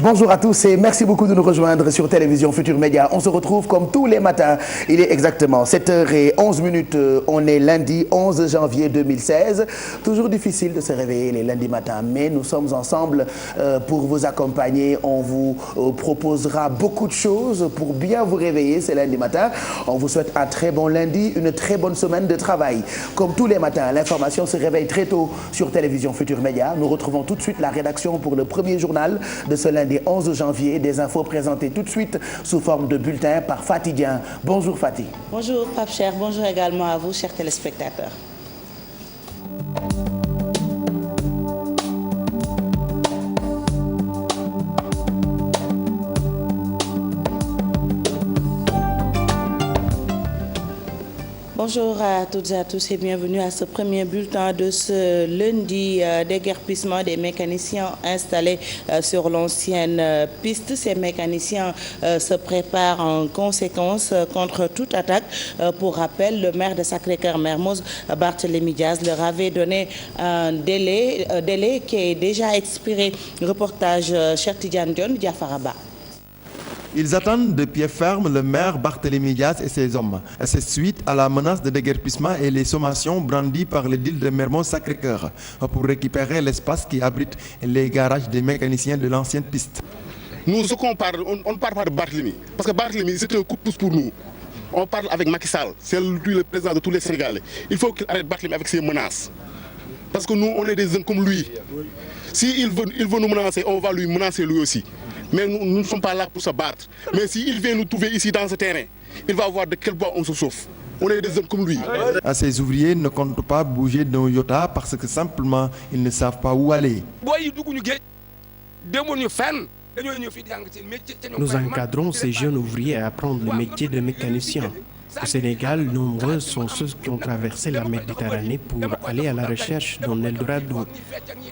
Bonjour à tous et merci beaucoup de nous rejoindre sur Télévision Futur Média. On se retrouve comme tous les matins. Il est exactement 7h11. On est lundi 11 janvier 2016. Toujours difficile de se réveiller les lundis matins, mais nous sommes ensemble pour vous accompagner. On vous proposera beaucoup de choses pour bien vous réveiller ces lundis matins. On vous souhaite un très bon lundi, une très bonne semaine de travail. Comme tous les matins, l'information se réveille très tôt sur Télévision Futur Média. Nous retrouvons tout de suite la rédaction pour le premier journal de ce lundi 11 janvier. Des infos présentées tout de suite sous forme de bulletin par Fatih Dieng. Bonjour Fatih. Bonjour Pape Cher, bonjour également à vous chers téléspectateurs. Bonjour à toutes et à tous et bienvenue à ce premier bulletin de ce lundi. Déguerpissement des mécaniciens installés sur l'ancienne piste. Ces mécaniciens se préparent en conséquence contre toute attaque. Pour rappel, le maire de Sacré-Cœur-Mermoz, Barthélémy Diaz, leur avait donné un délai qui est déjà expiré. Reportage Cheikh Tidiane Dione, Diafaraba. Ils attendent de pied ferme le maire Barthélémy Diaz et ses hommes. C'est suite à la menace de déguerpissement et les sommations brandies par l'édile de Mermoz-Sacré-Cœur pour récupérer l'espace qui abrite les garages des mécaniciens de l'ancienne piste. Nous, ce qu'on parle, on ne parle pas de Barthélémy, parce que Barthélémy, c'est un coup de pouce pour nous. On parle avec Macky Sall, c'est lui le président de tous les Sénégalais. Il faut qu'il arrête Barthélémy avec ses menaces. Parce que nous, on est des jeunes comme lui. S'il veut nous menacer, on va lui menacer lui aussi. Mais nous ne sommes pas là pour se battre. Mais s'il vient nous trouver ici dans ce terrain, il va voir de quel bois on se chauffe. On est des hommes comme lui. Ces ouvriers ne comptent pas bouger d'un iota parce que simplement ils ne savent pas où aller. Nous encadrons ces jeunes ouvriers à apprendre le métier de mécanicien. Au Sénégal, nombreux sont ceux qui ont traversé la Méditerranée pour aller à la recherche d'un Eldorado.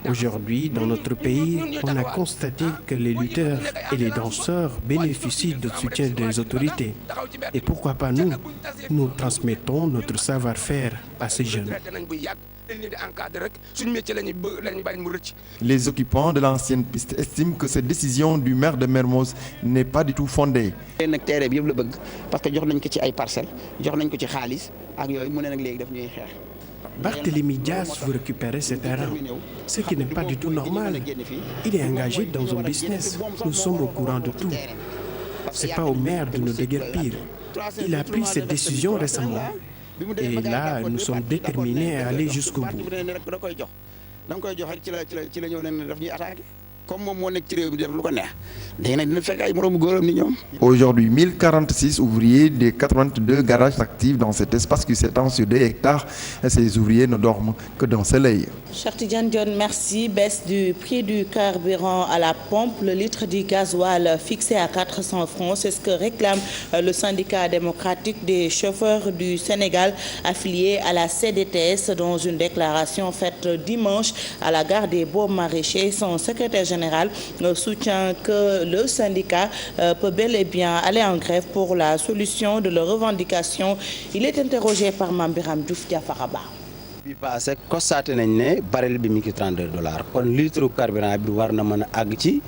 Aujourd'hui, dans notre pays, on a constaté que les lutteurs et les danseurs bénéficient du soutien des autorités. Et pourquoi pas nous? Nous transmettons notre savoir-faire à ces jeunes. Les occupants de l'ancienne piste estiment que cette décision du maire de Mermoz n'est pas du tout fondée. Barthélémy Diaz veut récupérer ce terrain, ce qui n'est pas du tout normal. Il est engagé dans un business. Nous sommes au courant de tout. Ce n'est pas au maire de nous déguerpir. Il a pris cette décision récemment. Et là, nous sommes déterminés à aller jusqu'au bout. Aujourd'hui, 1046 ouvriers des 82 garages actifs dans cet espace qui s'étend sur 2 hectares. Ces ouvriers ne dorment que dans le soleil. Cheikh Tidiane Dione, merci. Baisse du prix du carburant à la pompe. Le litre du gasoil fixé à 400 francs. C'est ce que réclame le syndicat démocratique des chauffeurs du Sénégal affilié à la CDTS dans une déclaration faite dimanche à la gare des Beaux-Maraîchers. Son secrétaire général soutient que le syndicat peut bel et bien aller en grève pour la solution de leurs revendications. Il est interrogé par Mambiram Diouf Diafaraba. bi passé constaté nañ ne baril bi mi ngi $32 kon litre carburant bi war na mën a àgg ci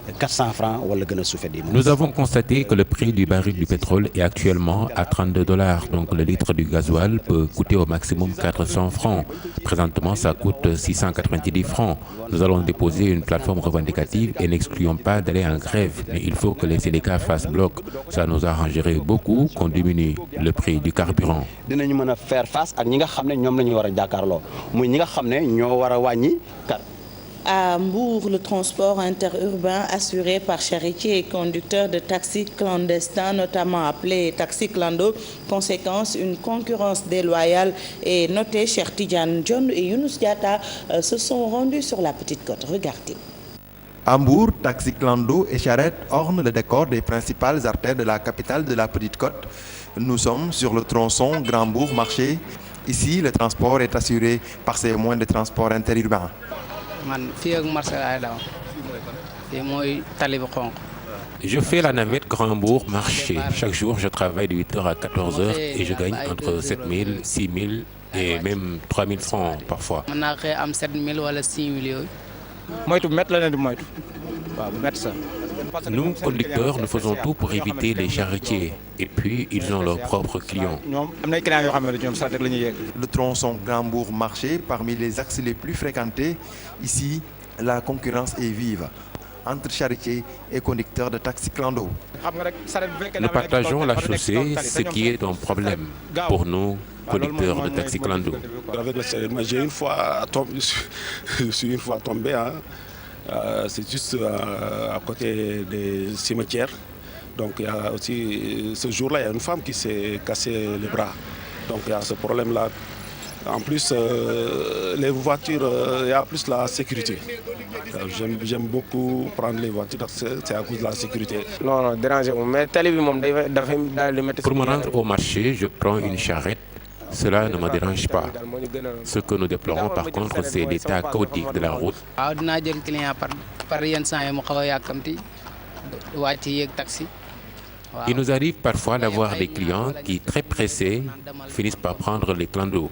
400 francs wala gën a suufe di. Nous avons constaté que le prix du baril du pétrole est actuellement à $32. Donc le litre du gasoil peut coûter au maximum 400 francs. Présentement, ça coûte 690 francs. Nous allons déposer une plateforme revendicative et n'excluons pas d'aller en grève. Mais il faut que les syndicats fassent bloc. Ça nous arrangerait beaucoup qu'on diminue le prix du carburant. Dinañu mën a faire face ak ñi nga xam ne ñoom la ñu war a jàkkaarloo muy ñi nga xam ne ñoo war a wàññi car. À Mbour, le transport interurbain assuré par charretiers et conducteurs de taxis clandestins, notamment appelés taxis clando. Conséquence, une concurrence déloyale est notée. Cheikh Tidiane Dione et Younous Diatta se sont rendus sur la Petite Côte. Regardez. À Mbour, taxi clando et charrette ornent le décor des principales artères de la capitale de la Petite Côte. Nous sommes sur le tronçon Grand-Bourg-Marché. Ici, le transport est assuré par ces moyens de transport interurbains. Je fais la navette Grand-Bourg-Marché. Chaque jour, je travaille de 8h à 14h et je gagne entre 7 000, 6 000 et même 3 000 francs parfois. Nous, conducteurs, nous faisons tout pour éviter les charretiers. Et puis, ils ont leurs propres clients. Le tronçon Grand-Bourg-Marché, parmi les axes les plus fréquentés, ici, la concurrence est vive entre charretiers et conducteurs de taxi clando. Nous partageons la chaussée, ce qui est un problème pour nous, conducteurs de taxi clando. Je suis une fois tombé, c'est juste à côté des cimetières. Donc il y a aussi, ce jour-là, il y a une femme qui s'est cassé les bras. Donc il y a ce problème-là. En plus, les voitures, il y a plus la sécurité. J'aime beaucoup prendre les voitures parce que c'est à cause de la sécurité. Pour me rendre au marché, je prends une charrette. Cela ne me dérange pas. Ce que nous déplorons par contre, c'est l'état chaotique de la route. Il nous arrive parfois d'avoir des clients qui, très pressés, finissent par prendre les clandos.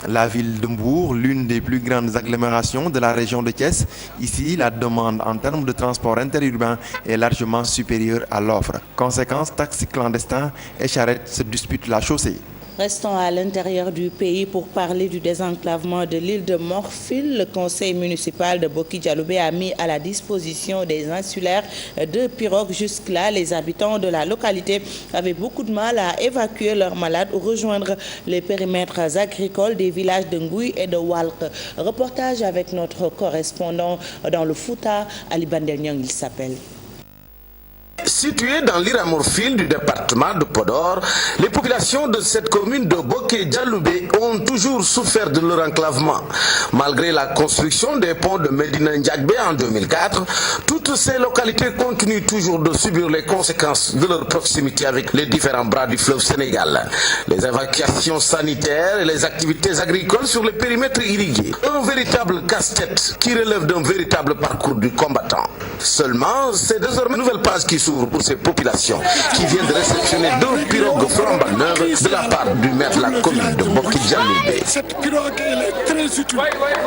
La ville de Mbour, l'une des plus grandes agglomérations de la région de Thiès, ici, la demande en termes de transport interurbain est largement supérieure à l'offre. Conséquence, taxis clandestins et charrettes se disputent la chaussée. Restons à l'intérieur du pays pour parler du désenclavement de l'île de Morphil. Le conseil municipal de Boki-Dialoubé a mis à la disposition des insulaires deux pirogues. Jusque-là, les habitants de la localité avaient beaucoup de mal à évacuer leurs malades ou rejoindre les périmètres agricoles des villages de Ngouy et de Walk. Reportage avec notre correspondant dans le Fouta, Ali Bandel Nyang, il s'appelle. Située dans l'île à Morphil du département de Podor, les populations de cette commune de Boké-Dialoubé ont toujours souffert de leur enclavement. Malgré la construction des ponts de Médina Ndiagbé en 2004, toutes ces localités continuent toujours de subir les conséquences de leur proximité avec les différents bras du fleuve Sénégal. Les évacuations sanitaires et les activités agricoles sur les périmètres irrigués. Un véritable casse-tête qui relève d'un véritable parcours du combattant. Seulement, c'est désormais une nouvelle page qui s'ouvre pour ces populations qui viennent de réceptionner deux pirogues flambant neuves de la part du maire de la commune de Boki-Dialoubé. Cette pirogue, elle est très utile.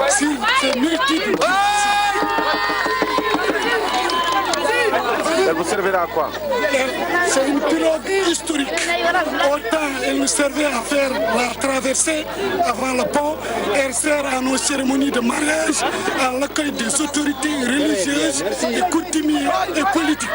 C'est multiple. Elle vous servira à quoi? C'est une pirogue historique. Autant elle nous servait à faire la traversée avant le pont. Elle sert à nos cérémonies de mariage, à l'accueil des autorités religieuses, et coutumières et politiques.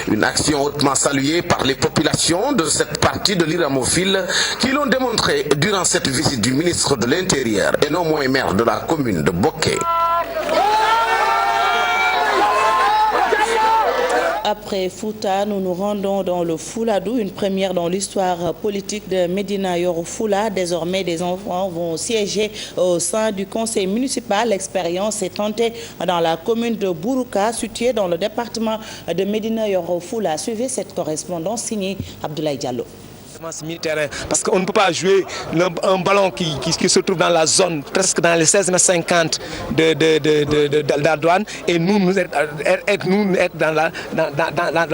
Une action hautement saluée par les populations de cette partie de l'île à Morphil qui l'ont démontré durant cette visite du ministre de l'Intérieur et non moins maire de la commune de Boké. Après Fouta, nous nous rendons dans le Fouladou, une première dans l'histoire politique de Médina Yoro Fula. Désormais, des enfants vont siéger au sein du conseil municipal. L'expérience est tentée dans la commune de Bourouka, située dans le département de Médina Yoro Fula. Suivez cette correspondance signée Abdoulaye Diallo. Militaire, parce qu'on ne peut pas jouer un ballon qui se trouve dans la zone, presque dans les 16,50 de la douane, et nous être dans la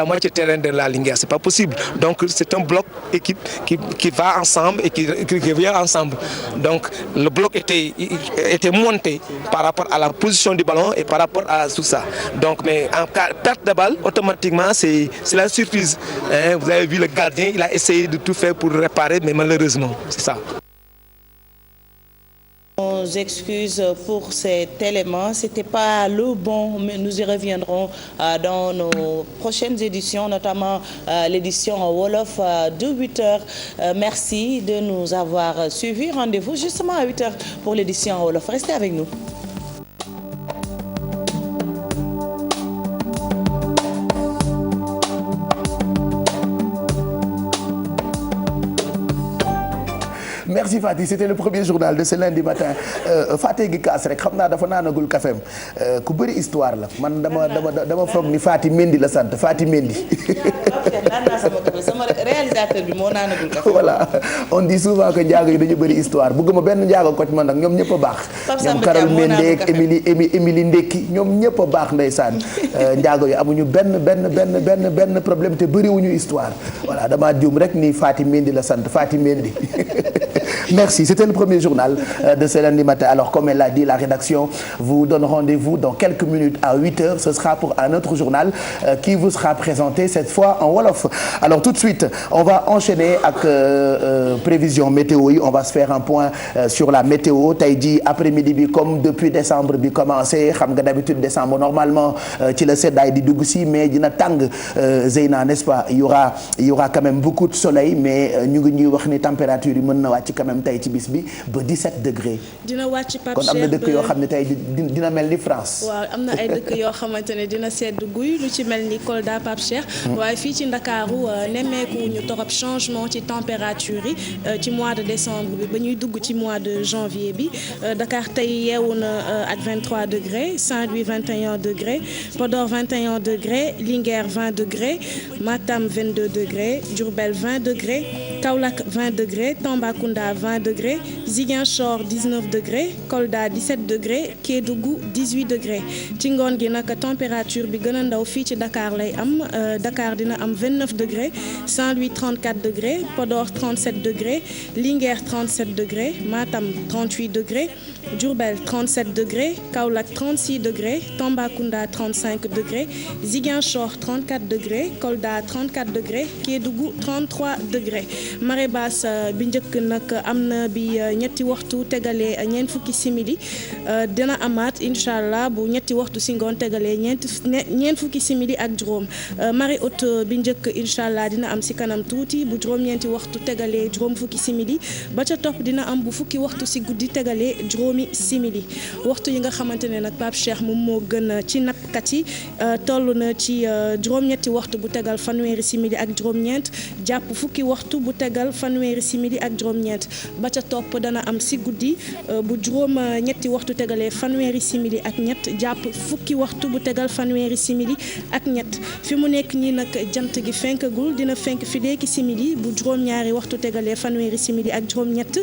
moitié terrain de la Linguère. C'est pas possible. Donc c'est un bloc qui va ensemble et qui revient ensemble. Donc le bloc était monté par rapport à la position du ballon et par rapport à tout ça. Donc, mais en cas de perte de balle, automatiquement, c'est la surprise. Vous avez vu le gardien, il a essayé de tout fait pour réparer, mais malheureusement, c'est ça. On s'excuse pour cet élément, c'était pas le bon, mais nous y reviendrons dans nos prochaines éditions, notamment l'édition en Wolof de 8h. Merci de nous avoir suivis. Rendez-vous justement à 8h pour l'édition en Wolof. Restez avec nous. Merci Fatih, c'était le premier journal de ce lundi matin. Fatih gi kaas rek xam naa dafa naanagul kafem ku bëri histoire la man dama foog ni Fatih Mendy la sant Fatih Mendy naan naa sama café sama réalisateur bi moo naanagul café. voilà on dit souvent que njaago yi dañu bëri histoire bëgguma benn njaago koc man nag ñoom ñëpp a baax. ñoom Karol Mende ak Émilie Ndekki ñoom ñëpp a baax ndeysaan. njaago yi amuñu benn problème te bëriwuñu histoire voilà damaa juum rek ni Fatim Mendy la sant Fatim Mendy. Merci, c'était le premier journal de ce lundi matin. Alors comme elle l'a dit, la rédaction vous donne rendez-vous dans quelques minutes à 8h. Ce sera pour un autre journal qui vous sera présenté cette fois en wolof. Alors tout de suite, on va enchaîner ak prévision météo yi. On va se faire un point sur la météo. Tey jii après-midi bi comme depuis décembre bi commencé xam nga d'habitude décembre normalement ci la seddaay di dugg si mais dina tàng Zeyna n'est-ce pas? Il y aura quand même beaucoup de soleil mais ñu ngi ñuy wax ni température yi mën na wàcc quand même tey ci bis bi ba 17 degrés. dina wàcc Pape Cheikh kon am na dëkk yoo xam ne tey dina mel ni France. waaw am na ay dëkk yoo xamante ne dina sedd guy lu ci mel ni Kolda Pape Cheikh. waaye fii ci Ndakaaru nemmeeku ñu torop changement ci température yi ci mois de décembre bi ba ñuy dugg ci mois de janvier bi Dakar tey yeewu na ak 23 degrés Saint-Louis 21 degrés Podor 21 degrés Linguère 20 degrés Matam 22 degrés Diourbel 20 degrés Kaolack 20 degrés Tambacounda 20 degrés Ziguinchor 19 degrés Kolda 17 degrés Kédougou 18 degrés ci ngoon gi nag température bi gën a ndaw fii ci Dakar lay am Dakar dina am 29 degrés Saint-Louis 34 degrés Podor 37 degrés Linguère 37 degrés Matam 38 degrés Diourbel 37 degrés Kaolack 36 degrés Tambacounda 35 degrés Ziguinchor 34 degrés Kolda 34 degrés Kédougou 33 degrés marée basse bi njëkk nag am na bi ñetti waxtu tegalee ñeent fukki simili dina amaat incha allah bu ñetti waxtu si ngoon tegalee ñeent fukki simili ak juróom marée haute bi njëkk incha allah dina am si kanam tuuti bu juróom-ñeenti waxtu tegalee juróom fukki simili ba ca topp dina am bu fukki waxtu si guddi tegalee juróomi simili waxtu yi nga xamante ne nag Pape Cheikh moom moo gën ci nappkat yi toll na ci juróom-ñetti waxtu bu tegal fanweeri simili ak juróom-ñeent jàpp fukki waxtu bu tegal fanweeri simili ak juróom-ñeent ba ca topp dana am si guddi bu juróom-ñetti waxtu tegalee fanweeri simili ak ñett jàpp fukki waxtu bu tegal fanweeri simili ak ñett fi mu nekk nii nag jant gi fenkagul dina fenk fi léegi simili bu juróom-ñaari waxtu tegalee fanweeri simili ak juróom-ñett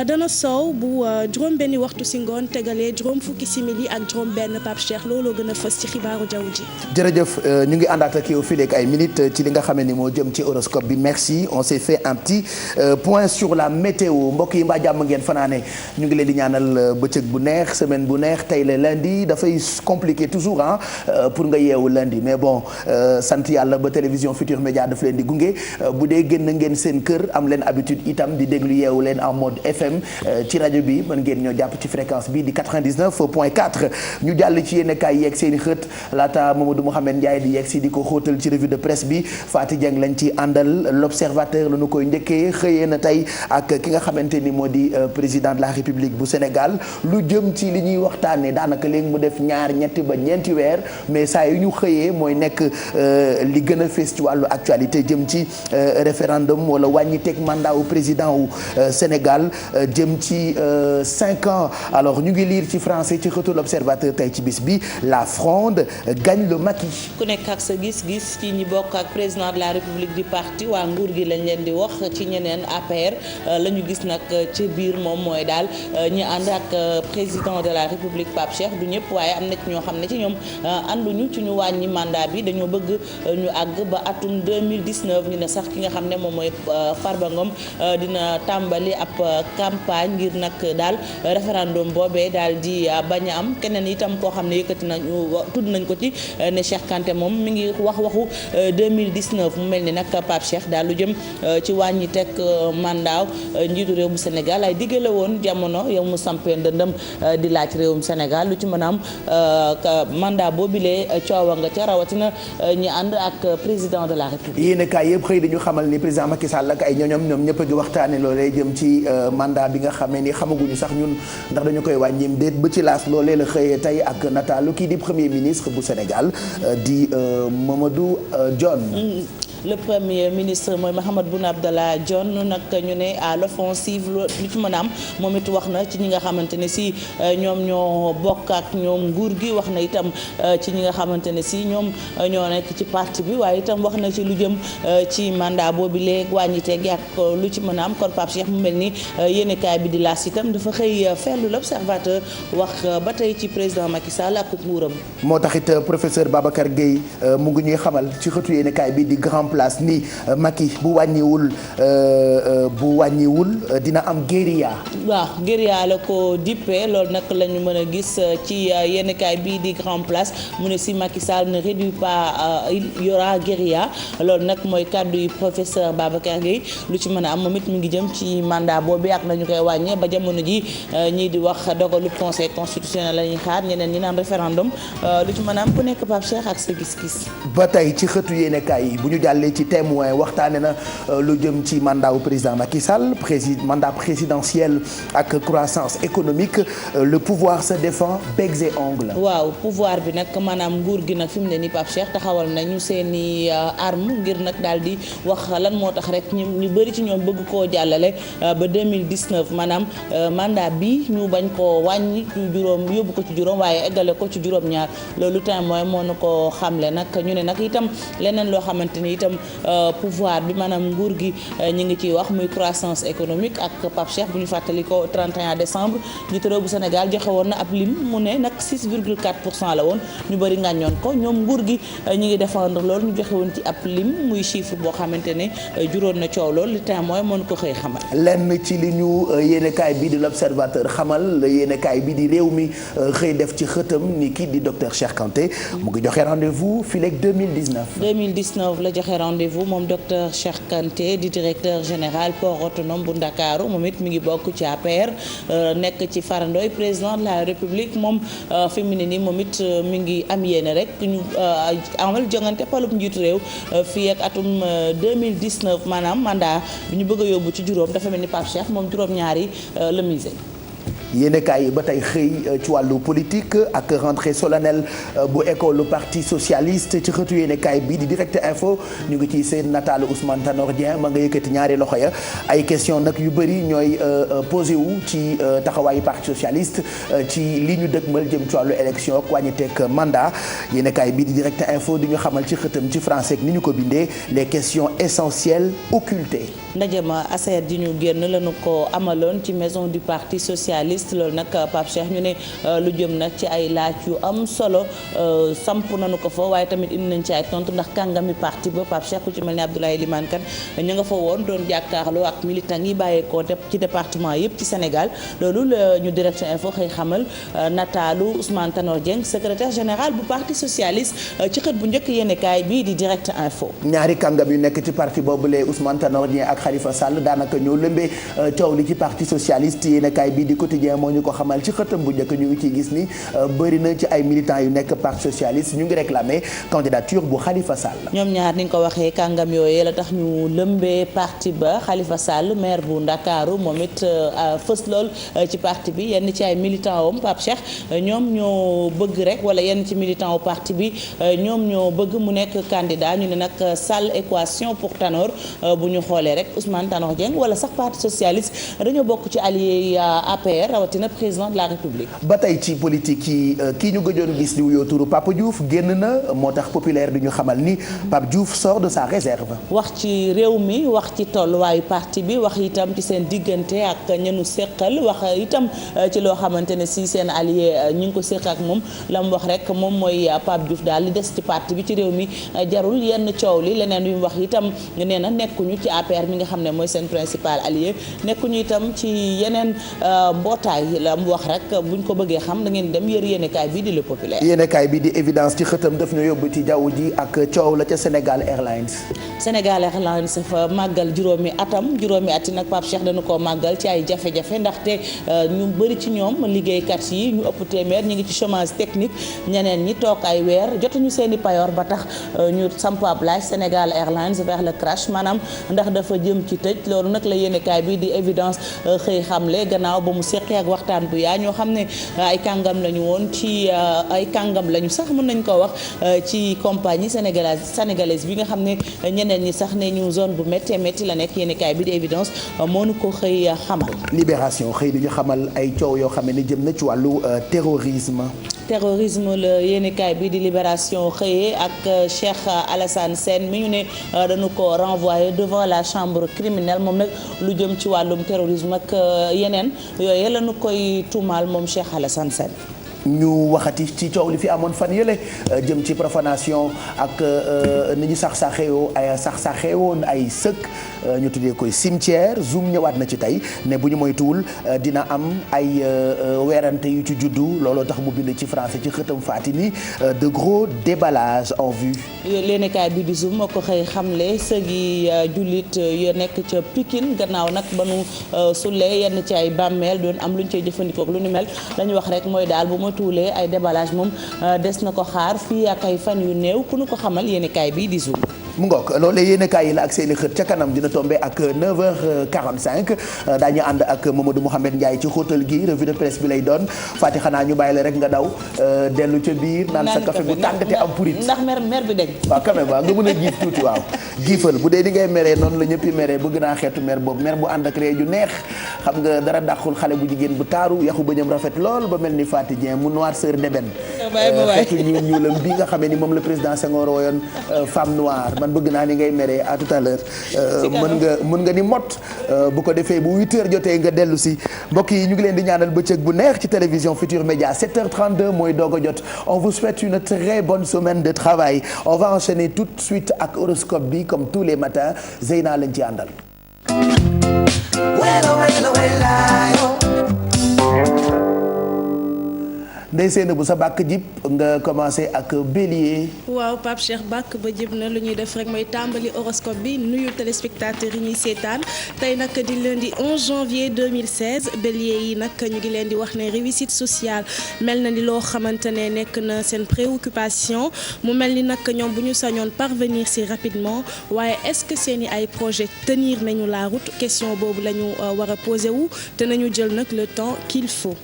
dana soow bu juróom-benni waxtu si ngoon tegalee juróom fukki simili ak juróom-benn Pape Cheikh looloo gën a fës ci xibaaru jaww ji. jërëjëf ñu ngi àndaat ak yow fii léegi ay minutes ci li nga xam ne ni moo jëm ci horoscope bi merci on s'est fait un petit point sur la météo mbokk yi mbaa jàmm ngeen fanaane ñu ngi leen di ñaanal bëccëg bu neex semaine bu neex tey la lundi dafay compliqué toujours pour nga yeewu lundi mais bon sant yàlla ba télévision Futur Média daf leen di gunge bu dee génn ngeen seen kër am leen habitude itam di déglu yeewu leen en mode FM ci rajo bi mën ngeen ñoo jàpp ci fréquence bi di 99.4 ñu jàll ci yéen kaay yeeg seen i xët laata Mamadou Mouhamed Ndiaye di yeeg si di ko xóotal ci revue de presse bi Fatou Dieng lañ ci àndal l'observateur la ñu koy njëkkee xëyee na tey ak ki nga xamante ni moo di président de la République bu Sénégal lu jëm ci li ñuy waxtaanee daanaka léegi mu def ñaar ñetti ba ñeenti weer mais saa yu ñu xëyee mooy nekk li gën a fees ci wàllu actualité jëm ci référendum wala wàññi teg mandat wu président wu Sénégal jëm ci 5 ans alors ñu ngi lire ci français ci xëtu l'observateur tey ci bis bi la fronde gagne le maquis. ku nekk ak sa gis-gis ci ñi bokk ak président de la République du parti waa nguur gi lañ leen di wax ci ñeneen APR la ñu gis nag ci biir moom mooy daal ñi ànd ak président de la République Pape Cheikh du ñëpp waaye am na ci ñoo xam ne ci ñoom ànduñu ci ñu wàññi mandat bi dañoo bëgg ñu àgg ba atum 2019 ñu ne sax ki nga xam ne moom mooy Farba Ngom dina tàmbali ab campagne ngir nag daal référendum boobee daal di bañ a am keneen itam koo xam ne yëkkati nañu tudd nañ ko ci ne Cheikh Kanté moom mi ngi waxu 2019 mu mel ni nag Pape Cheikh daal lu jëm ci wàññi teg mandat njiitu réew bu Sénégal ay diggale woon jamono yow mu sampee ndëndëm di laaj réewum Sénégal lu ci mën a am mandat boobilee coowa nga ca rawatina ñi ànd ak président de la République. yéen kaay yëpp xëy dañu xamal ni président Macky Sall ak ay ñoñom ñoom ñëpp a ngi waxtaane loolee jëm ci mandat bi nga xamee ni xamaguñu sax ñun ndax dañu koy wàññim déet ba ci laas loolee la xëyee tey ak nataalu kii di premier ministre bu Sénégal di Mamadou Dione. le premier ministre mooy Mahammed Boun Abdallah Dionne nag ñu ne à l'offensive lu ci mën a am moom it wax na ci ñi nga xamante ne si ñoom ñoo bokk ak ñoom nguur gi, wax na itam ci ñi nga xamante ne si ñoom ñoo nekk ci parti bi, waaye itam wax na ci lu jëm ci mandat boobu léegi wàññite gi ak lu ci mën a am. kon Pape Cheikh mu mel ni yéenekaay bi di L'As itam dafa xëy feerlu L'Observateur wax ba tey ci président Macky Sall ak nguuram. moo taxit professeur Babacar Gueye mu ngi ñuy xamal ci xëtu yéenekaay bi di Grand Place ni Macky bu wàññiwul dina am guérilla. waaw guérilla la ko dippee loolu nag la ñu mën a gis ci yéenekaay bi di Grand Place mu ne si Macky Sall ne réduit pas il y aura guérilla loolu nag mooy kàddu yi professeur Babacar Gueye. lu ci mën a am moom it mu ngi jëm ci mandat boobu ak nañu koy wàññee ba jamono ji ñii di wax dogalu conseil constitutionnel la ñuy xaar ñeneen ñi naan référendum lu ci mën a am ku nekk Pape Cheikh ak sa gis-gis. ba tey ci xëtu yéenekaay yi bu ñu jàllee ci témoin waxtaane na lu jëm ci mandat wu président Macky Sall mandat présidentiel ak croissance économique le pouvoir se défend becs et ongles. waaw pouvoir bi nag maanaam nguur gi nag fi mu ne nii Pape Cheikh taxawal nañu seeni arme ngir nag daal di wax lan moo tax rek ñu bëri ci ñoom bëgg koo jàllale ba 2019 maanaam mandat bi ñu bañ koo wàññi juróom yóbbu ko ci juróom waaye eggale ko ci juróom-ñaar loolu témoin moo na ko xamle nag ñu ne nag itam leneen loo xamante ni itam pouvoir bi maanaam nguur gi ñu ngi ciy wax muy croissance économique ak Pape Cheikh bu ñu fàttali ko 31 décembre njiitu réew bu Sénégal joxe woon na ab lim mu ne nag 6,4% la woon ñu bëri ngàññoon ko ñoom nguur gi ñu ngi défendre loolu ñu joxe woon ci ab lim muy chiffre boo xamante ne juróon na coow loolu li témoin moo ko xëy xamal. lenn ci li ñu yéenekaay bi di L'Observateur xamal yéenekaay bi di réew mi xëy def ci xëtam ni kii di docteur Cheikh Kanté mu ngi joxe rendez-vous fii léegi 2019 la joxe rendez-vous moom docteur Cheikh Kanté di directeur général port autonome bu Ndakaaru moom it mi ngi bokk ci APR nekk ci farandooy président de la République moom fi mu ne nii moom it mi ngi am yéene rek ñu amal jongante palub njiitu réew fii ak atum 2019 maanaam mandat bi ñu bëgg a yóbbu ci juróom dafa mel ni Pape Cheikh moom juróom-ñaari la mise. yéenekaay yi ba tey xëy ci wàllu politique ak rentrée solennelle bu école parti socialiste ci xëtu yéenekaay bi di Direct Info ñu ngi ci seen nataalu Ousmane Tanor Dieng ma nga yëkkati ñaari loxo ya ay question nag yu bëri ñooy posé wu ci taxawaayu parti socialiste ci li ñu dëgmal jëm ci wàllu élection ak wàññiteeg mandat yéenekaay bi di Direct Info di ñu xamal ci xëtam ci français ni ñu ko bindee les questions essentielles occultées. ndaje ma ASER ji ñu génn lañu ko amaloon ci maison du parti socialiste loolu nag Pape Cheikh ñu ne lu jëm nag ci ay laaj yu am solo samp nañu ko fa waaye tamit indi nañ ci ay tontu ndax kàngami parti ba Pape Cheikh ku ci mel ni Abdoulaye Limane Kane ñu nga fa woon doon jàkkaarloo ak militants yi bàyyeekoo ci département yëpp ci Sénégal loolu la ñu Direct Info xëy xamal nataalu Ousmane Tanor Dieng secrétaire général bu parti socialiste ci xët bu njëkk yéenekaay bii di Direct Info. ñaari kàngam yu nekk ci parti boobule Ousmane Tanor Dieng ak Khalifa Sall daanaka ñoo lëmbee coow li ci parti socialiste yéenekaay bii di Quotidien moo ñu ko xamal ci xëtam bu njëkk ñu ngi ciy gis ni bëri na ci ay militants yu nekk parti socialiste ñu ngi réclamer candidature bu Khalifa Sall. ñoom ñaar ni nga ko waxee kàngam yooyu la tax ñu lëmbee parti ba Khalifa Sall maire bu Ndakaaru moom it fës lool ci parti bi yenn ci ay militants am Pape Cheikh ñoom ñoo bëgg rek wala yenn ci militant wu parti bi ñoom ñoo bëgg mu nekk candidat ñu ne nag Sall équation pour Tanor bu ñu xoolee rek Ousmane Tanor Dieng wala sax parti socialiste dañoo bokk ci allié APR rawatina président de la République. ba tey ci politique yi kii ñu gëjoon gis di wuyoo turu Pape Diouf génn na moo tax populaire di ñu xamal ni Pape Diouf sort de sa réserve. wax ci réew mi wax ci tolluwaayu parti bi wax itam ci seen diggante ak ñenu seqal wax itam ci loo xamante ne si seen allié ñu ngi ko seq ak moom la mu wax rek moom mooy Pape Diouf daal li des ci parti bi ci réew mi jarul yenn coow li leneen yu mu wax itam nee na nekkuñu ci APR mi nga xam ne mooy seen principal allié nekkuñu itam ci yeneen mbootaay la mu wax rek buñ ko bëggee xam da ngeen dem yër yéenekaay bi di Le Populaire. yéenekaay bi di évidence ci xëtam daf ñu yóbbu ci jaww ji ak coow la ca Sénégal Airlines. Sénégal Airlines fa màggal juróomi at yi nag Pape Cheikh dañu koo màggal ci ay jafe-jafe ndaxte ñu bëri ci ñoom liggéeykat yi ñu ëpp téeméer ñu ngi ci chômage technique ñeneen ñi toog ay weer jotuñu seeni payoor ba tax ñu samp ab laaj Sénégal Airlines vers le crash maanaam ndax dafa jëm ci tëj loolu nag la yéenekaay bi di évidence xëy xamle gannaaw ba mu seqee ak waxtaan bu yaa ñoo xam ne ay kàngam lañu woon ci ay kàngam lañu sax mën nañ ko wax ci compagnie sénégalaise bi nga xam ne ñeneen ñi sax ne ñu zone bu métti métti la nekk yéen kaay bi di évidence moo nu ko xëy xamal. Libération xëy du ñu xamal ay coow yoo xam ne jëm na ci wàllu terrorisme. La yéenekaay bi di Libération xëyee ak Cheikh Alassane Sène mi ñu ne dañu ko renvoyer devant la chambre criminelle moom nag lu jëm ci wàllum terrorisme ak yeneen yooyu la ñu koy tuumaal moom Cheikh Alassane Sène. ñu waxati ci coow li fi amoon fan yële jëm ci profanation ak ni ñu saxewoon ay sëkk ñu tuddee koy cimetière Zoom ñëwaat na ci tey ne bu ñu moytuwul dina am ay weerante yu ci juddu looloo tax mu bind ci français ci xëtam Fatini de gros déballage en vue. yéenekaay bi di Zoom moo ko xëy xamle sëgi jullit yu nekk ca Pikine gannaaw nag ba nu sulee yenn ci ay bàmmeel doon am lu ñu cay jëfandikoo lu ni mel lañu wax rek mooy daal bu ma tuulee ay déballage moom des na ko xaar fii ak ay fan yu néew ku nu ko xamal yéenekaay bi di Zoom. mu ngoog loolu yéenekaay yi la ak seeni xët ca kanam dina tombé ak 9h45 daañu ànd ak Mamadou Mouhamed Ndiaye ci xóotal gi revue de presse bi lay doon Fati xanaa ñu bàyyi la rek nga daw dellu ca biir naan sa café bu tàng te am purit ndax mer bi deñ waaw quand même waaw nga mën a giif tuuti waaw giifal bu dee di ngay meree noonu la ñëppi meree bëgg naa xeetu mer boobu mer bu ànd ak ree ju neex xam nga dara dàqul xale bu jigéen bu taaru yaxu bëñam rafet lool ba mel ni Fati Dieng mu noir sœur d'ébène xeetu ñuulam bi nga xamee ni moom le président Senghor woyoon femme noire man bëgg naa ni ngay meree à tout à l'heure mën nga ni mot bu ko defee bu 8h jotee nga dellu si mbokk yi ñu ngi leen di ñaanal bëccëg bu neex ci télévision Futur Média 7h32 mooy doog a jot on vous souhaite une très bonne semaine de travail on va enchaîner tout de suite ak horoscope bi comme tous les matins Zeyna lañ ci àndal. Ndeye Seynabou sa bàkk jib nga commencé ak bélier. waaw Pape Cheikh bàkk ba jib na lu ñuy def rek mooy tàmbali horoscope bi nuyu téléspectateurs yi ñuy seetaan tey nag di lundi 11 janvier 2016 bélier yi nag ñu ngi leen di wax ne réussite sociale mel na ni loo xamante ne nekk na seen préoccupation mu mel ni nag ñoom bu ñu sañoon parvenir si rapidement waaye est-ce que seeni ay projet tenir nañu la route question boobu la ñu war a posé wu te nañu jël nag le temps qu'il faut.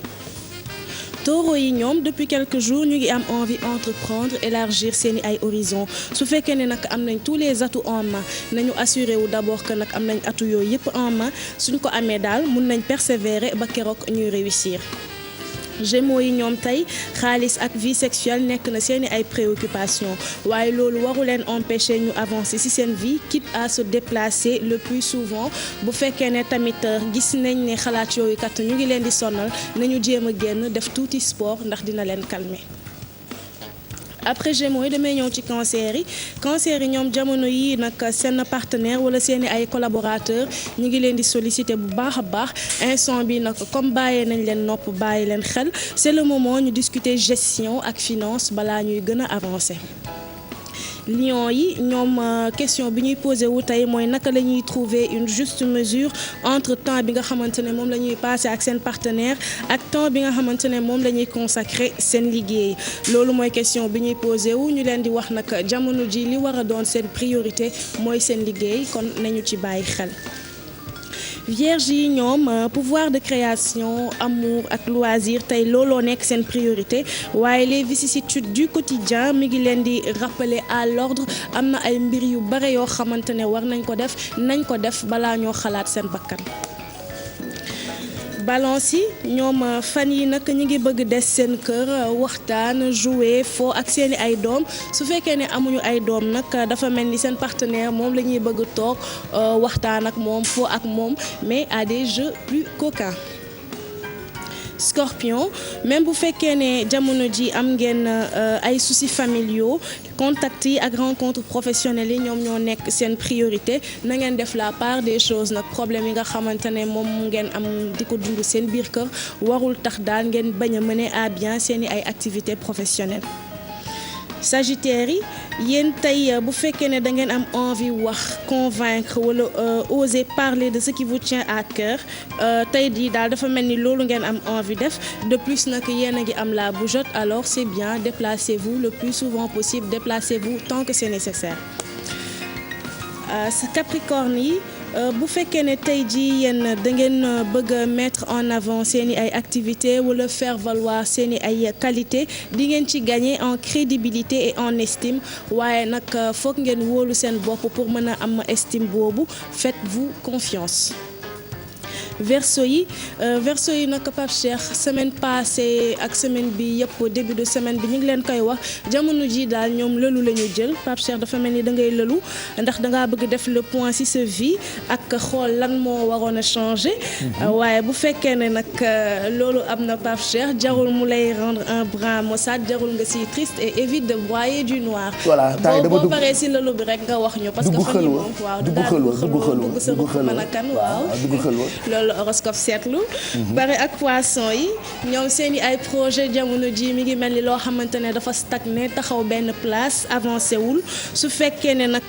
Taureau yi ñoom depuis quelques jours ñu ngi am envie entreprendre élargir seeni ay horizons su fekkee ne nag am nañ tous les atouts en main nañu assuré wu d'abord que nag am nañ atouts yooyu yëpp en main suñ ko amee daal mun nañ persévérer ba keroog ñuy réussir. Gémeaux yi ñoom tey xaalis ak vie sexuelle nekk na seeni ay préoccupations waaye loolu waru leen empêcher ñu avancer ci seen vie quitte à se déplacer le plus souvent bu fekkee ne tamit gis nañ ne xalaat yooyu kat ñu ngi leen di sonal nañu jéem a génn def tuuti sport ndax dina leen calmer. après Gémeaux yi damay ñëw ci cancer yi ñoom jamono yi nag seen partenaire wala seeni ay collaborateurs ñu ngi leen di solliciter bu baax a baax instant bi nag comme bàyyee nañ leen nopp bàyyi leen xel c'est le moment ñu discuter gestion ak finance balaa ñuy gën a avancer. Lion yi ñoom question bi ñuy posé wu tey mooy naka la ñuy trouver une juste mesure entre temps bi nga xamante ne moom la ñuy passer ak seen partenaire ak temps bi nga xamante ne moom la ñuy consacrer seen liggéey loolu mooy question bi ñuy posé wu ñu leen di wax nag jamono ji li war a doon seen priorité mooy seen liggéey kon nañu ci bàyyi xel. Vierge yi ñoom pouvoir de création amour ak loisir tey looloo nekk seen priorité waaye les vicissitudes du quotidien mi ngi leen di rappeler à l'ordre am na ay mbir yu bare yoo xamante ne war nañ ko def balaa ñoo xalaat seen bakkan. Balance yi ñoom fan yi nag ñu ngi bëgg des seen kër waxtaan jouer fo ak seeni ay doom su fekkee ne amuñu ay doom nag dafa mel ni seen partenaire moom la ñuy bëgg toog waxtaan ak moom fo ak moom mais à des jeux plus coquins. Scorpion même bu fekkee ne jamono ji am ngeen ay soucis familiaux contacts yi ak rencontres professionnelles yi ñoom ñoo nekk seen priorité na ngeen def la part des choses nag problème yi nga xamante ne moom ngeen am di ko dund seen biir kër warul tax daal ngeen bañ a mener à bien seeni ay activités professionnelles. Sagittaire yi yéen tey bu fekkee ne da ngeen am envie wax convaincre wala oser parler de ce qui vous tient à cœur tey jii daal dafa mel ni loolu ngeen am envie def de plus nag yéen a ngi am la bougeotte alors c'est bien déplacez-vous le plus souvent possible déplacez-vous tant que c'est nécessaire. Capricorne yi bu fekkee ne tey jii yéen da ngeen bëgg a mettre en avant seeni ay activités wala faire valoir seeni ay qualité di ngeen ci gagner en crédibilité et en estime waaye nag foog ngeen wóolu seen bopp pour mën a am estime boobu faites-vous confiance. verso yi nag Pape Cheikh semaine passée ak semaine bi yëpp début de semaine bi ñu ngi leen koy wax jamono ji daal ñoom lëlu la ñu jël Pape Cheikh dafa mel ni da ngay lëlu ndax dangaa bëgg def le point ci sa vie ak xool lan moo waroon a changer waaye bu fekkee ne nag loolu am na Pape Cheikh jarul mu lay rendre un brin maussade jarul nga si triste et évite de broyer du noir. voilà boo paree si lëlu bi rek nga wax ñu parce que fan yi moom waaw dugg sa ruq mën a kan waaw loolu horoscope seetlu bari ak poisson yi ñoom seeni ay projet jamono ji mi ngi mel ni loo xamante ne dafa stagné taxaw benn place avancé wul su fekkee ne nag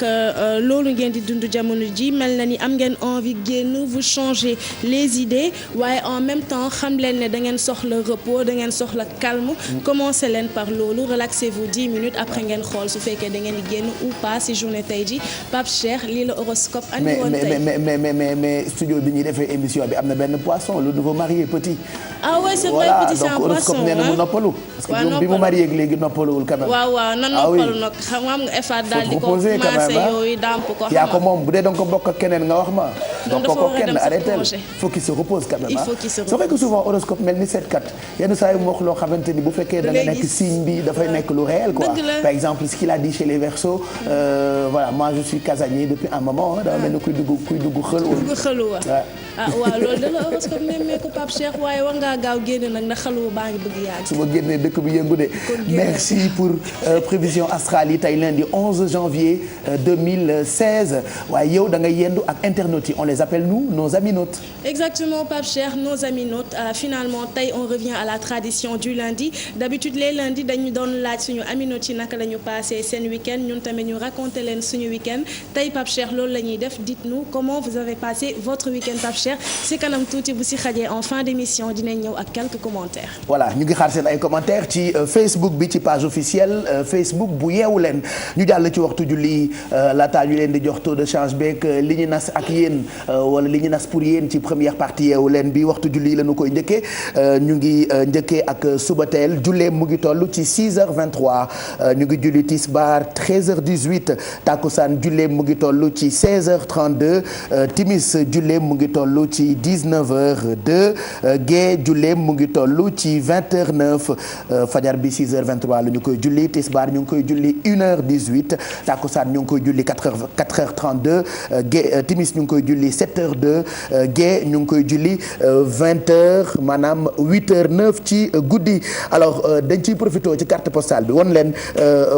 loolu ngeen di dund jamono ji mel na ni am ngeen envie génn vous changer les idées waaye en même temps xam leen ne da ngeen soxla repos da ngeen soxla calme commencez leen par loolu relaxez-vous 10 minutes après ngeen xool su fekkee da ngeen di génn ou pas si journée tey ji Pape Cheikh lii la horoscope andi woon tey mais studio bi ñuy defee émission bi am na benn poisson le nouveau marié petit. ah ouais c'est vrai petit c'est un poisson horoscope nee na mu noppalu. parce que ñoom bi mu marié ak léegi noppaluwul quand même. waaw na noppalu nag xam nga effort daal di ko commencé yooyu damp ko. yaa ko moom bu dee danga ko bokk ak keneen nga wax ma. donc ko kenn arrêté faut qu'il se repose quand même. il faut qu'il se repose c'est vrai que souvent horoscope mel ni seetkat yenn saa yu mu wax loo xamante ni bu fekkee da nga nekk signe bi dafay nekk lu réel quoi. par exemple ce qu'il a dit chez les Verseaux voilà moi je suis casanier depuis un moment dama mel ni kuy dugg xël. waaw loolu da la horoscope même ko Pape Cheikh waaye war ngaa gaaw génn nag ndax xalu baa ngi bëgg yàgg. su ma génnee dëkk bi yëngu de. merci pour prévision astrale yi tey lundi 11 janvier 2016 waaye yow da nga yendu ak internautes yi on les appelle nous nos aminotes. exactement Pape Cheikh nos aminotes finalement tey on revient à la tradition du lundi d'habitude les lundis dañu doon laaj suñu aminotes yi naka la ñu passé seen week-end ñun tamit ñu raconter leen suñu week-end tey Pape Cheikh loolu la ñuy def dites-nous comment vous avez passé votre week-end Pape Cheikh si kanam tuuti bu si xajee en fin d'émission dinañ ñëw ak quelques commentaires. voilà ñu ngi xaar seen ay commentaires ci Facebook bi ci page officielle Facebook bu yeewu leen ñu jàll ci waxtu julli laataa ñu leen di jox taux de change beeg li ñu nas ak yéen wala li ñu nas pour yéen ci première partie yeewu leen bi waxtu julli la ñu koy njëkkee ñu ngi njëkkee ak subateel jullee mu ngi toll ci 6h23 ñu ngi julli tisbaar 13h18 takkusaan jullee mu ngi toll ci 16h32 timis jullee mu ngi toll ci 19h02 gée jullee mu ngi toll ci 20h09 fajar bi 6h23 la ñu koy julli tisbaar ñu ngi koy julli 1h18 takkusaan ñu ngi koy julli 4h32 gée timis ñu ngi koy julli 7h02 gée ñu ngi koy julli 20h maanaam 8h09 ci guddi alors dañ ciy profité ci carte postale bi won leen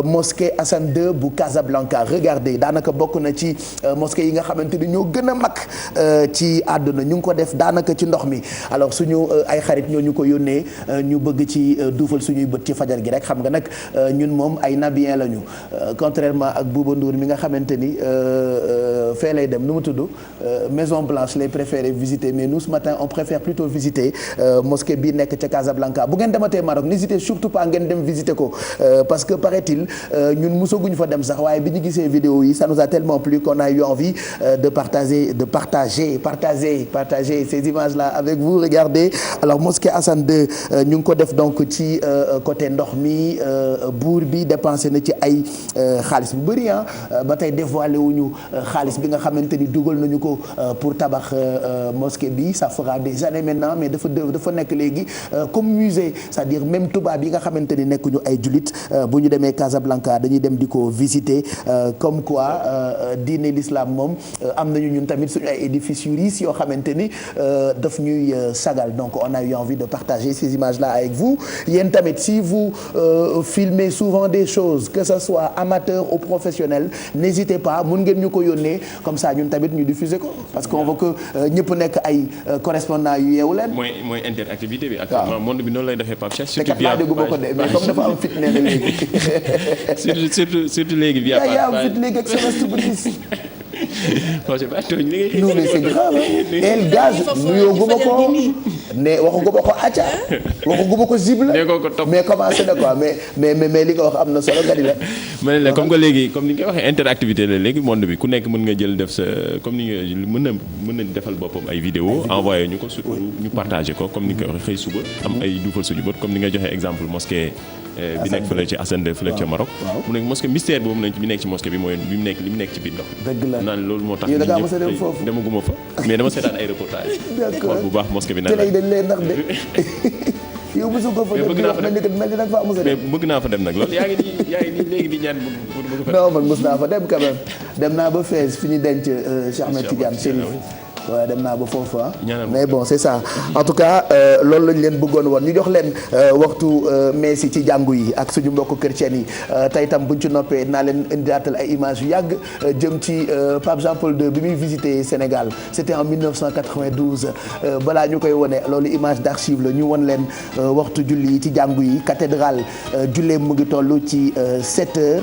mosquée Hassan II bu Casablanca regardez daanaka bokk na ci mosquée yi nga xamante ni ñoo gën a mag ci àdduna ñu ngi ko def daanaka ci ndox mi alors suñu ay xarit ñoo ñu ko yónnee ñu bëgg ci duufal suñuy bët ci fajar gi rek xam nga nag ñun moom ay nabien lañu contrairement ak Bouba Ndour mi nga xamante ni fee lay dem nu mu tudd Maison Blanche lay préféré visiter mais nous ce matin on préfère plutôt visiter mosquée bi nekk ca Casablanca bu ngeen dematee Maroc n'hésitez surtout pas ngeen dem visiter ko parce que paraît-il ñun mosaguñu fa dem sax waaye bi ñu gisee vidéo yi ça nous a tellement plu qu'on a eu envie de partager ces images-là avec vous regardez alors mosquée Hassan II ñu ngi ko def donc ci côté ndox mi buur bi dépensé na ci ay xaalis bu bëri ba tey dévoilé wuñu xaalis bi nga xamante ni dugal nañu ko pour tabax mosquée bi ça fera des années maintenant mais dafa nekk léegi comme musée c'est-à-dire même tubaab yi nga xamante ni nekkuñu ay jullit bu ñu demee Casablanca dañuy dem di ko visiter comme quoi diine l'islam moom am nañu ñun tamit suñu ay édifices yu riis yoo xamante ni daf ñuy sagal donc on a eu envie de partager ces images-là avec vous yéen tamit si vous filmez souvent des choses que ce soit amateur ou professionnel n'hésitez pas mun ngeen ñu ko yónnee comme ça ñun tamit ñu diffuser ko parce qu'on veut que ñëpp nekk ay correspondants yu yeewu leen. mooy interactivité bi. actuellement monde bi noonu lay defee Pape Cheikh. surtout via mais comme dafa am fit nee na léegi. surtout léegi via. yaa am fit léegi ak semestre bu diis. non mais c'est grave El Gaz nuyoo gu ma ko ne waxu ko acca waxu ko cible mais commencé na quoi mais li nga wax am na solo nga di la ma ne la comme que léegi comme ni nga waxee interactivité la léegi monde bi ku nekk mën nga jël def sa comme ni nga mën na defal boppam ay vidéo envoyé ñu ko surtout ñu partagé ko comme ni nga waxee xëy suba am ay duufal suñu bët comme ni nga joxee exemple mosquée bi nekk fële ci Hassan II fële ca Maroc mu nekk mosquée mystère boobu nañ bi nekk ci mosquée bi mooy li mu nekk ci biir ndox dëgg la naan loolu moo tax demaguma fa mais dama seetaan ay reportage xool bu baax mosquée bi naan dañ leen ndax de yow mosu ko fa bëgg naa fa dem nag loolu yaa ngi nii léegi di ñaan pour non man mos naa fa dem quand même dem naa ba Fès fi ñu denc Cheikh Ahmed Tidiane Chérif waaw dem naa ba foofu mais bon c'est ça en tout cas loolu lañ leen bëggoon woon ñu jox leen waxtu mees yi ci jàngu yi ak suñu mbokku chrétien yi tey tam buñ ci noppee dinaa leen indaatal ay images yu yàgg jëm ci Pape Jean-Paul II bi muy visité Sénégal c'était en 1992 balaa ñu koy wone loolu image d'archive la ñu won leen waxtu julli yi ci jàngu yi cathédrale jullee mu ngi toll ci 7 heures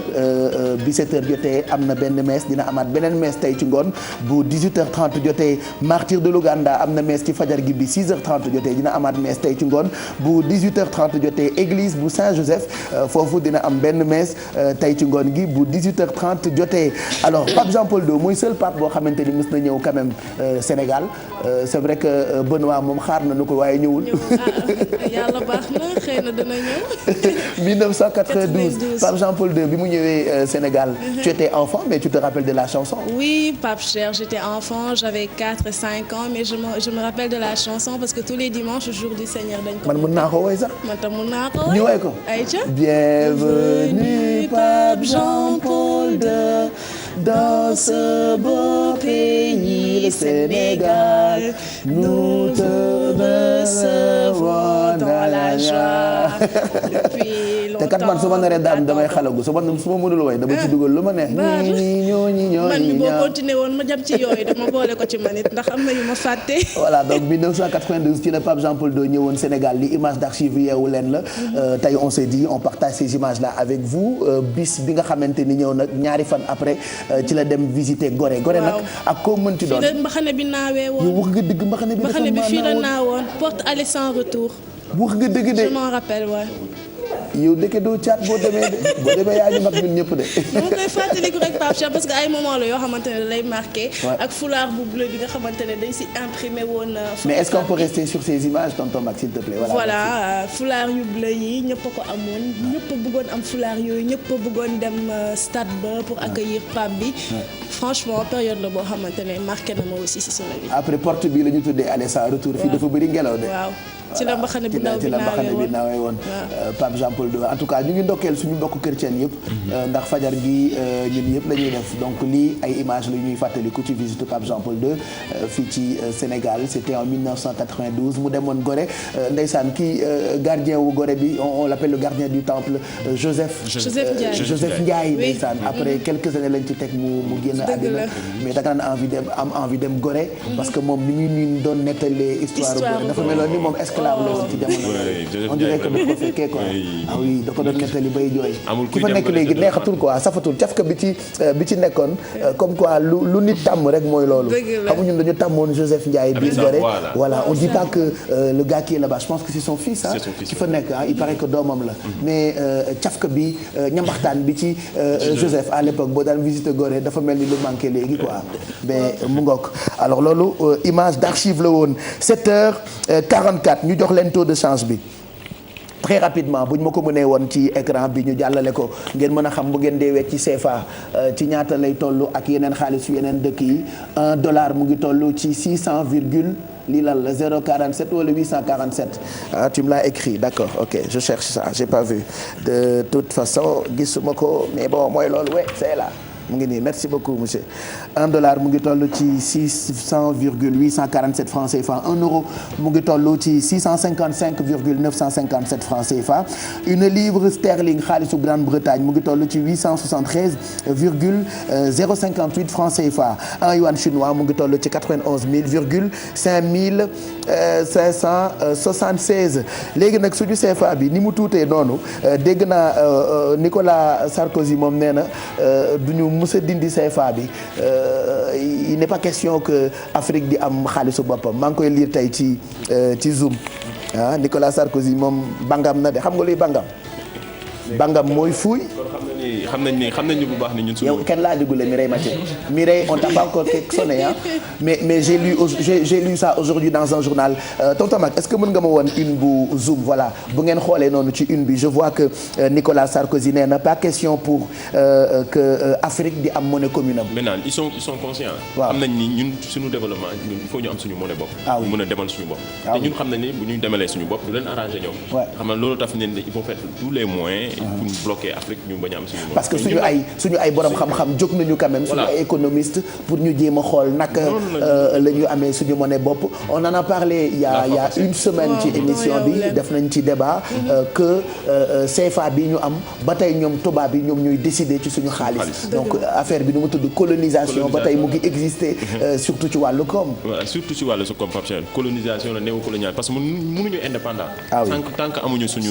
bi 7 heures jotee am na benn messe dina amaat beneen messe tey ci ngoon bu 18h30 jotee Martyr de l'Ouganda am na messe ci fajar gi bi 6h30 jotee dina amaat messe tey ci ngoon bu 18h30 jotee église bu Saint-Joseph foofu dina am benn messe tey ci ngoon gi bu 18h30 jotee alors Pape Jean-Paul II mooy seul pape boo xamante ni mës na ñëw quand même Sénégal c'est vrai que Benoît moom xaar na nu ko waaye ñëwul. yàlla baax na xëy na dana ñëw. 1992 Pape Jean-Paul II bi mu ñëwee Sénégal. Tu étais enfant mais tu te rappelles de la chanson. Oui Pape Cheikh j'étais enfant j'avais 4-5 ans mais je me rappelle de la chanson parce que tous les dimanches jour du Seigneur dañ ko. man mën naa ko woy sax. man tam mën naa ko woy. ñu woy ko. ayca. Bienvenue Pape Jean-Paul II dans ce beau pays le Sénégal nous te recevons dans la joie. depuis longtemps. te kat man su ma naree daan damay xalagu su ma mënul woy dama ci dugal lu ma neex. man mi boo continué woon ma jëm ci yooyu dama boole ko ci man it ndax am na yu ma fàtte. voilà donc 1992 ci la Pape Jean-Paul II ñëwoon Sénégal li image d'archive yeewu leen la. tey on s'est dit on partage ces images là avec vous bis bi nga xamante ni ñëw nag ñaari fan après ci la dem visiter Gorée. Gorée nag ak koo mënti doon. fii la mbaxane bi naawee woon. yow wax nga dëgg mbaxane bi fii la naawoon porte aller sans retour. wax nga dëgg de je m'en rappelle waay. yow dëkk doo caat boo demee yaa ñu mag ñun ñëpp de. dama koy fàttaliku rek Pape Cheikh parce que ay moment la yoo xamante ne lay marqué. ak foulard bu bleu bi nga xamante ne dañ si imprimé woon. mais est-ce qu'on peut rester sur ces images tonton Max s'il te plaît. voilà foulard yu bleu yi ñëpp a ko amoon ñëpp a bëggoon am foulard yooyu ñëpp a bëggoon dem stade ba pour accueillir Pape bi. franchement période la boo xamante ne marqué na ma aussi si sama vie. après porte bi la ñu tuddee aller sans retour fii dafa bëri ngelaw de. waaw ci la mbaxane bi naawee woon Pape Jean-Paul II en tout cas ñu ngi ndokkeel suñu mbokku chrétien yëpp ndax fajar gi ñun yëpp la ñuy def donc lii ay image la ñuy fàttaliku ci visite Pape Jean-Paul II fii ci Sénégal c'était en 1992 mu demoon Gorée ndeysaan kii gardien wu Gorée bi on l'appelle le gardien du temple Joseph Ndiaye ndeysaan après quelques années lañ ci teg mu génn àddina mais da nga naan envie dem Gorée parce que moom ni ñu doon nettalee histoire Gorée dafa meloon ni moom esclave la woon ci jamono on dirait que du ko fekkee quoi ah oui da ko doon nettali bay jooy ki fa nekk léegi neexatul quoi safatul cafka bi ci nekkoon comme quoi lu nit tàmm rek mooy loolu xamu ñun dañu tàmmoon Joseph Ndiaye biir Gorée voilà on dit pas que le gars qui est là-bas je pense que c'est son fils ki fa nekk il paraît que doomam la mais cafka bi ñambaxtaan bi ci Joseph à l'époque boo daan visiter Gorée dafa mel ni lu manqué léegi quoi mais mu ngoog alors loolu image d'archive la woon 7h44 ñu jox leen taux de change bi très rapidement bu ñu ma ko mënee woon ci écran bi ñu jàllale ko ngeen mën a xam bu ngeen dee wecc ci CFA ci ñaata lay toll ak yeneen xaalis yu yeneen dëkk yi $1 mu ngi toll ci 600 virgule lii lan la 047 wala 847 tu me l'as écrit d'accord ok je cherche ça j'ai pas vu de toute façon gisuma ko mais bon mooy loolu ouais c'est là mu ngi nii merci beaucoup monsieur $1 mu ngi toll ci 600,847 francs CFA 1 euro mu ngi toll ci 655,957 francs CFA une livre sterling xaalisu Grande-Bretagne mu ngi toll ci 873,058 francs CFA un yuan chinois mu ngi toll ci 91,5576 léegi nag suñu CFA bi ni mu tuutee noonu dégg naa Nicolas Sarkozy moom nee na duñu mës a dindi CFA bi il n'est pas question que Afrique di am xaalisu boppam maa ngi koy lire tey ci Zoom ah Nicolas Sarkozy moom bangam na de xam nga luy bangam. bangam mooy fuuy. xam nañ ni bu baax ni ñun suñu. yow kenn laa digule Mireille Mathieu Mireille on t'a pas encore sonné hein mais j'ai lu ça aujourd'hui dans un journal tonton Mac est-ce que mën nga ma woon une bu Zoom voilà bu ngeen xoolee noonu ci une bi je vois que Nicolas Sarkozy nee na pas question pour que Afrique di am monnaie commune am. maintenant ils sont conscients. waaw xam nañ ni ñun suñu développement ñun il faut ñu am suñu monnaie bopp. ñu mën a demal suñu bopp. te ñun xam nañ ni bu ñu demalee suñu bopp du leen arrangé ñoom. xam nga loolu tax ne ils vont faire tous les moyens pour bloquer Afrique ñu bañ a am suñu monnaie. parce que suñu ay borom xam-xam jóg nañu quand même. suñu ay économistes pour ñu jéem a xool naka la ñu amee suñu monnaie bopp. on en a parlé il y a une semaine ci émission bi def nañ ci débat que CFA bi ñu am ba tey ñoom tubaab bi ñoom ñuy décider ci suñu xaalis. donc affaire bi nu mu tudd colonisation ba tey mu ngi exister surtout ci wàllu koom. waaw surtout ci wàllu su koom Pape Cheikh colonisation la néocoloniale parce que mënuñu indépendant. tant que amuñu suñu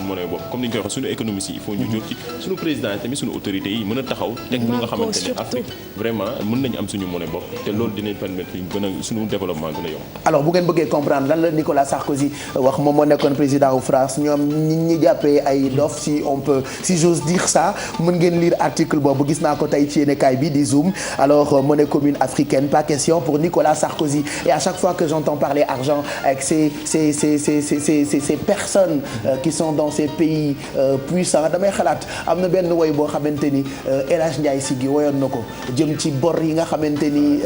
monnaie bopp comme ni ñu koy waxee suñu économie si il faut ñu jot ci suñu président tamit suñu autorités yi mën a taxaw teg lu nga xamante ne Afrique vraiment mën nañu am suñu monnaie bopp te loolu dinañ permettre ñu gën a suñu développement gën a yomb. alors bu ngeen bëggee comprendre lan la Nicolas Sarkozy wax moom moo nekkoon président wu France ñoom ñi jàppee ay dof si j'ose dire ça mën ngeen lire article boobu gis naa ko tey ci yéenekaay bi di Zoom alors monnaie commune africaine pas question pour Nicolas Sarkozy et à chaque fois que j'entends parler argent avec ces personnes qui sont dans ces pays puissants damay xalaat am na benn woy boo xamante ni El Hadj Ndiaye Siggi woyoon na ko jëm ci bor yi nga xamante ni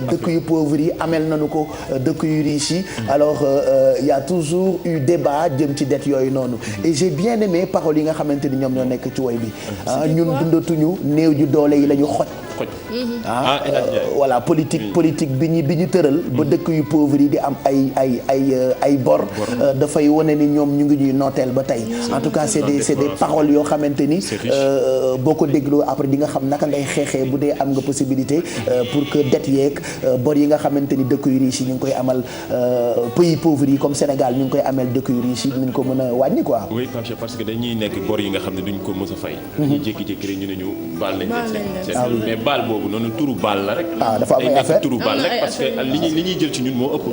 dëkk yu pauvres yi amel nañu ko dëkk yu riches yi alors il y a toujours eu débat jëm ci dette yooyu noonu et j'ai bien aimé paroles yi nga xamante ni ñoom ñoo nekk ci woy bi ñun dundatuñu néew ju doole yi la ñu xoj voilà politique bi ñu tëral ba dëkk yu pauvres yi di am ay bor dafay wane ni ñoom ñu ngi ñuy nooteel ba tey en tout cas c'est des paroles yoo xamante ni boo ko dégloo après di nga xam naka ngay xeexee bu dee am nga possibilité pour que dette yeeg bor yi nga xamante ni dëkk yu riches yi ñu ngi koy amal pays pauvres yi comme Sénégal ñu ngi koy amal dëkk yu riches yi ñu ko mën a wàññi quoi. oui parce que dañuy nekk bor yi nga xam ne duñ ko mës a fay. dañuy jékki-jékki rek ñu ne ñu baal nañ leen mais baal boobu noonu turu baal la rek. dafa am ay affaire turu baal rek parce que li ñuy jël ci ñun moo ëpp.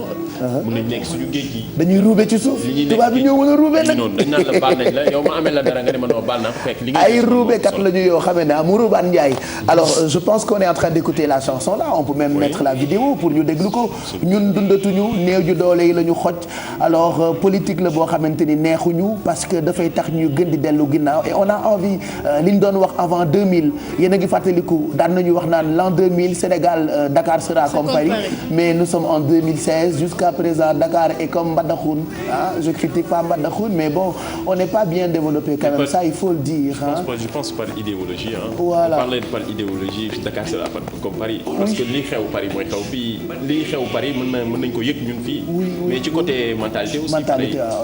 mun nañ nekk suñu géej gi. dañuy ruube ci suuf. tubaab bi ñoo mën a ruube nag. noonu dañ naan la baal nañ la yow ma amee la dara nga ne ma non baal naa ko fekk. li ay ruubekat la ñu yoo xamee ne Amadou Ban Ndiaye alors je pense qu'on est en train d'écouter la chanson là on peut même mettre la vidéo pour ñu déglu ko ñun dundatuñu néew ju doole yi la ñu xoj alors politique la boo xamante ni neexuñu parce que dafay tax ñu gën di dellu ginnaaw et on a envie li ñu doon wax avant 2000 yéen a ngi fàttaliku daan nañu wax naan l'an 2000 Sénégal Dakar sera comme Paris mais nous sommes en 2016 jusqu'à présent Dakar est comme Mbadakhoune je critique pas Mbadakhoune mais bon on n'est pas bien développé quand même ça il faut le dire je pense par idéologie voilà on parlait par idéologie Dakar sera comme Paris parce que li xew Paris mooy xew fii li xew Paris mën nañ ko yëg ñun fii mais ci côté mentalité aussi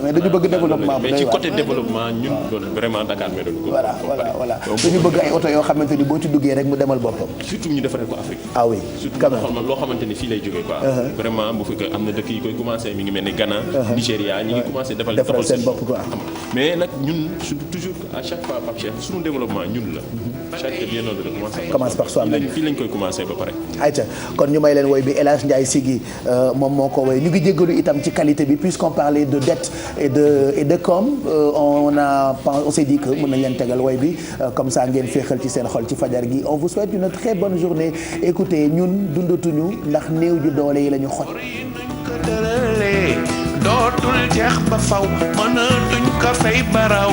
mais dañu bëgg développement mais ci côté développement ñun doon vraiment Dakar mais doon ko voilà dañu bëgg ay oto yoo xamante ni boo ci duggee rek mu demal boppam surtout ñu defaree ko Afrique oui surtout loo xamante ni fii lay jógee quoi vraiment bu fekkee am na dëkk yi koy commencé mi ngi mel ni Ghana Nigéria ñi ngi commencé defal seen bopp quoi mais nag ñun toujours à chaque fois Pape Cheikh suñu développement ñun la chaque bien commence par soi-même fii lañ koy commencé ba pare ayca kon ñu may leen woy bi El Hadj Ndiaye Siggi moom moo ko woy ñu ngi jéggalu itam ci qualité bi puisqu'on parlait de dette et de com on s'est dit que mën nañ leen tegal woy bi comme ça ngeen féexal ci seen xol ci fajar gi on vous souhaite une très bonne journée écoutez ñun dundatuñu ndax néew ju doole yi la ñu xoj dootul jeex ba faw mënatuñ ko fay baraw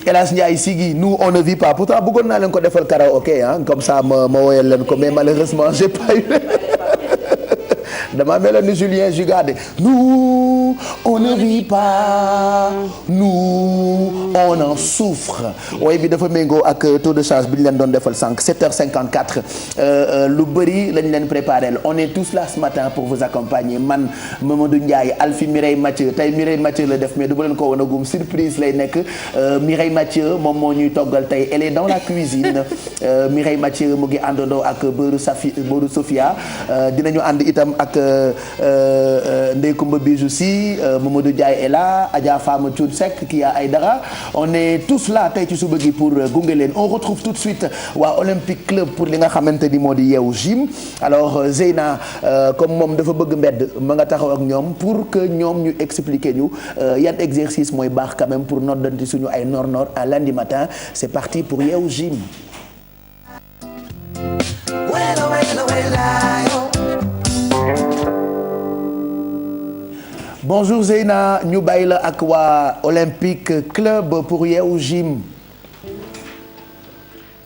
El Hadj Ndiaye Siggi nous on ne vit pas pourtant bëggoon naa leen ko defal karaoké comme ça ma woyal leen ko mais malheureusement j'ai pas eu dama meloon ni Julien Jugade nous on ne vit pas nous on en souffre woy bi dafa méngoo ak taux de change bi ñu leen doon defal sànq 7h54 lu bëri lañ leen préparé on est tous là ce matin pour vous accompagner man Mamadou Ndiaye Alfi Mireille Mathieu tey Mireille Mathieu la def mais du ma leen ko woon a gum surprise lay nekk Mireille Mathieu moom moo ñuy toggal tey elle est dans la cuisine Mireille Mathieu mu ngi àndandoo ak Beurou Sofia dinañu ànd itam ak Ndeye Koumba Bijou si Mamadou Ndiaye est là Adja Fama Thioune Seck Kia Aïdara on est tous là tey ci suba gi pour gunge leen on retrouve tout de suite waa Olympique Club pour li nga xamante ni moo di yeewu gym alors Zeyna comme moom dafa bëgg mbedd ma nga taxaw ak ñoom pour que ñoom ñu expliquer ñu yan exercice mooy baax quand même pour noddanti suñu ay noor à lundi matin c'est parti pour yeewu gym. Bonjour Zeyna ñu bàyyi la ak waa Olympique Club pour yeewu gym.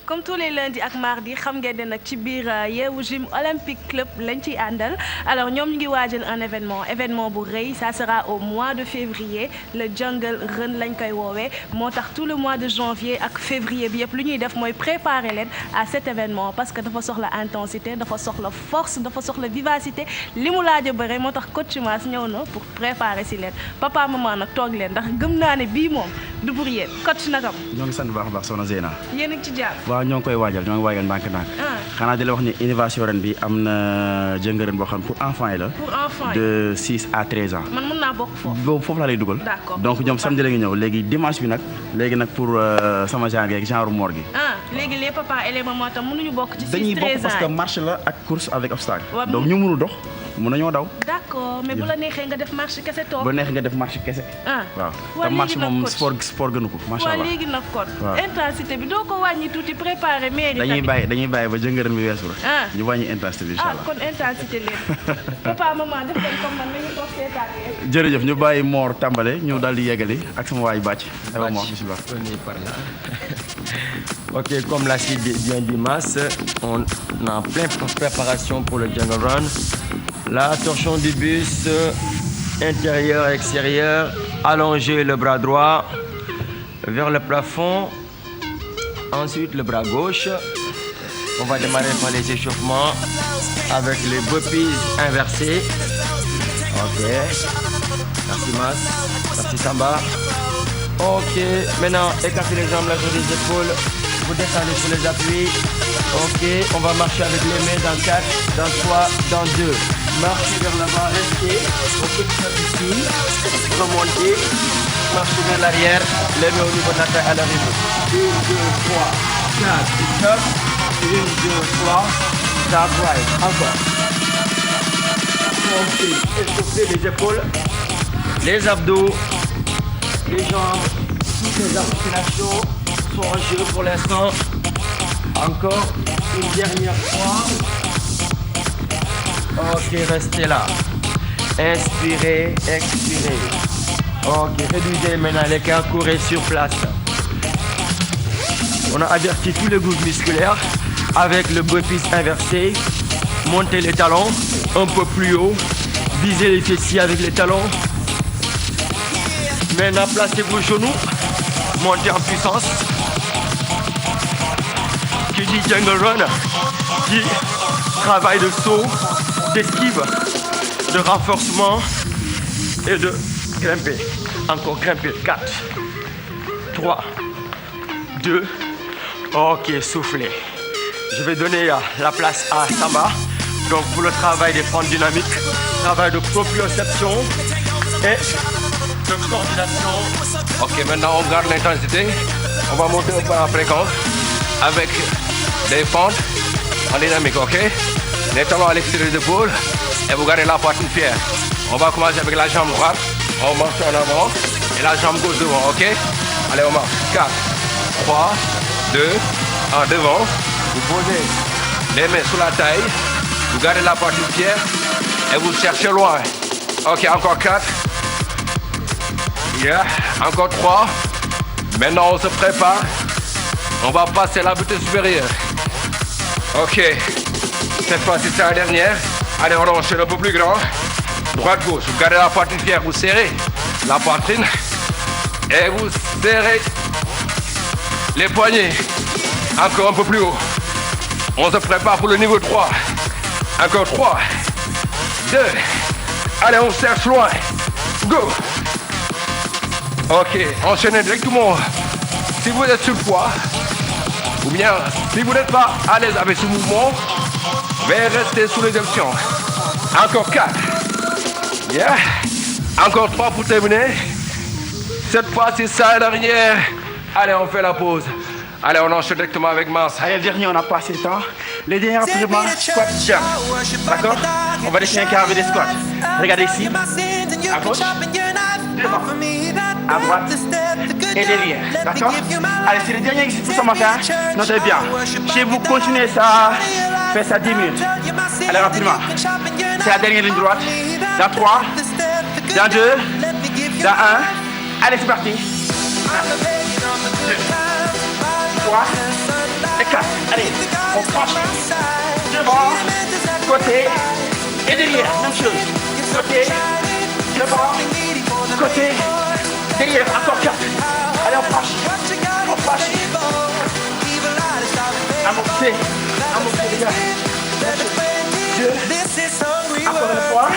comme tous les lundis ak mardi xam ngeen ne nag ci biir yeewu gym Olympique Club lañ ciy àndal alors ñoom ñu ngi waajal un événement bu rëy ça sera au mois de février le Jungle Run lañ koy woowee moo tax tout le mois de janvier ak février bi yëpp lu ñuy def mooy préparer leen à cet événement parce que dafa soxla intensité dafa soxla force dafa soxla vivacité li mu laaj a bëre moo tax coach Mass ñëw na pour préparer si leen papa maman nag toog leen ndax gëm naa ne bii moom du pour yéen coach nagam. ñoo ngi sant bu baax a baax soxna Zeyna. yéen a ngi ci jàmm. waaw ñoo ngi koy waajal ndànk-ndànk. xanaa di la wax ni innovation ren bi am na jëngërën boo xam pour enfants yi la. pour enfants yi de 6 à 13 ans. man mën naa bokk foofu. boobu foofu laa lay dugal. d'accord donc ñoom samedi la ngi ñëw léegi dimanche bi nag léegi nag pour sama genre yeeg genre mor gi. léegi les papas et les mamans tam mënuñu bokk ci 6 13 ans dañuy bokk parce que marche la ak course avec obstacle. waaw donc ñu mënul dox mën nañoo daw. d'accord mais bu la neexee nga def marche kese toog. bu neexee nga def marche kese. waaw te marche moom sport gënu ko macha allah. waaw léegi nag kon intensité bi doo ko wàññi tuuti préparer mairie tamit. dañuy bàyyi ba jëngërën bi weesu la. ñu wàññi intensité bi incha allah. kon intensité leen papa maman def leen comme man nañu toog seetaan. jërëjëf ñu bàyyi Mor tàmbale ñu daal di yeggali ak sama waay bàcc. aywa Mor bismillah. Ok, comme l'a si bien dit Mass, on est en pleine préparation pour le Jungle Run. La torsion du buste, intérieur, extérieur, allonger le bras droit vers le plafond. Ensuite, le bras gauche. On va démarrer par les échauffements avec les burpees inversés. Ok. Merci Mass. Merci Samba. Ok. Maintenant, écartez les jambes, largeur des épaules. Vous descendez sur les appuis. Ok. On va marcher avec les mains dans 4, dans 3, dans 2. Marchez vers l'avant, restez. Ok, ici. Remontez. Marchez vers l'arrière. Les mains au niveau de la taille à l'arrivée. 1, 2, 3, 4. Stop. 1, 2, 3. Stop right. Encore. Ok. Échauffez les épaules, les abdos, les jambes. Toutes les articulations sont en jeu pour l'instant. Encore une dernière fois. Ok, restez là. Inspirez, expirez. Ok, réduisez maintenant l'écart, courez sur place. On a averti tous les groupes musculaires avec le burpees inversé. Montez les talons un peu plus haut. Visez les fessiers avec les talons. Maintenant, placez vos genoux. Montez en puissance. Qui dit Jungle Run dit travail de saut, d'esquive, de renforcement et de grimper. Encore grimper. 4, 3, 2. Ok, soufflez. Je vais donner la place à Samba. Donc pour le travail des fentes dynamiques, travail de proprioception et de coordination. Ok, maintenant on garde l'intensité. On va monter un peu en fréquence avec des fentes en dynamique, ok? Les talons à l'extérieur des épaules et vous gardez la poitrine fière. On va commencer avec la jambe droite. On marche en avant et la jambe gauche devant, ok? Allez, on marche. 4, 3, 2, 1, devant. Vous posez les mains sous la taille. Vous gardez la poitrine fière et vous cherchez loin. Ok, encore 4. Yeah. Encore 3. Maintenant, on se prépare. On va passer la butée supérieure. Ok. Cette fois-ci, c'est la dernière. Allez, on enchaîne un peu plus grand. Droite-gauche. Vous gardez la poitrine fière. Vous serrez la poitrine. Et vous serrez les poignets. Encore un peu plus haut. On se prépare pour le niveau 3. Encore 3, 2, allez, on cherche loin. Go. Ok, enchaînez directement. Si vous êtes sur le poids, ou bien si vous n'êtes pas à l'aise avec ce mouvement, mais restez sous les options. Encore 4. Yeah. Encore 3 pour terminer. Cette fois-ci, ça à l'arrière. Allez, on fait la pause. Allez, on enchaîne directement avec Mars. Allez, le dernier, on n'a pas assez de temps. Le dernier, absolument, squat jump. D'accord? On va dessiner un carré des squats. Regardez ici. À gauche, devant, à droite et derrière. D'accord? Allez, c'est le dernier exercice pour ce matin. Notez bien. Chez vous, continuez ça. Faites ça 10 minutes. Allez, rapidement. C'est la dernière ligne droite. Dans 3, dans 2, dans 1. Allez, c'est parti. 3 et 4. Allez, on penche. Devant, côté et derrière. Même chose. Côté, devant, côté, derrière. Encore 4. Allez, on penche. On penche. Amorcez. Amorcez, les gars. 2. Encore une fois.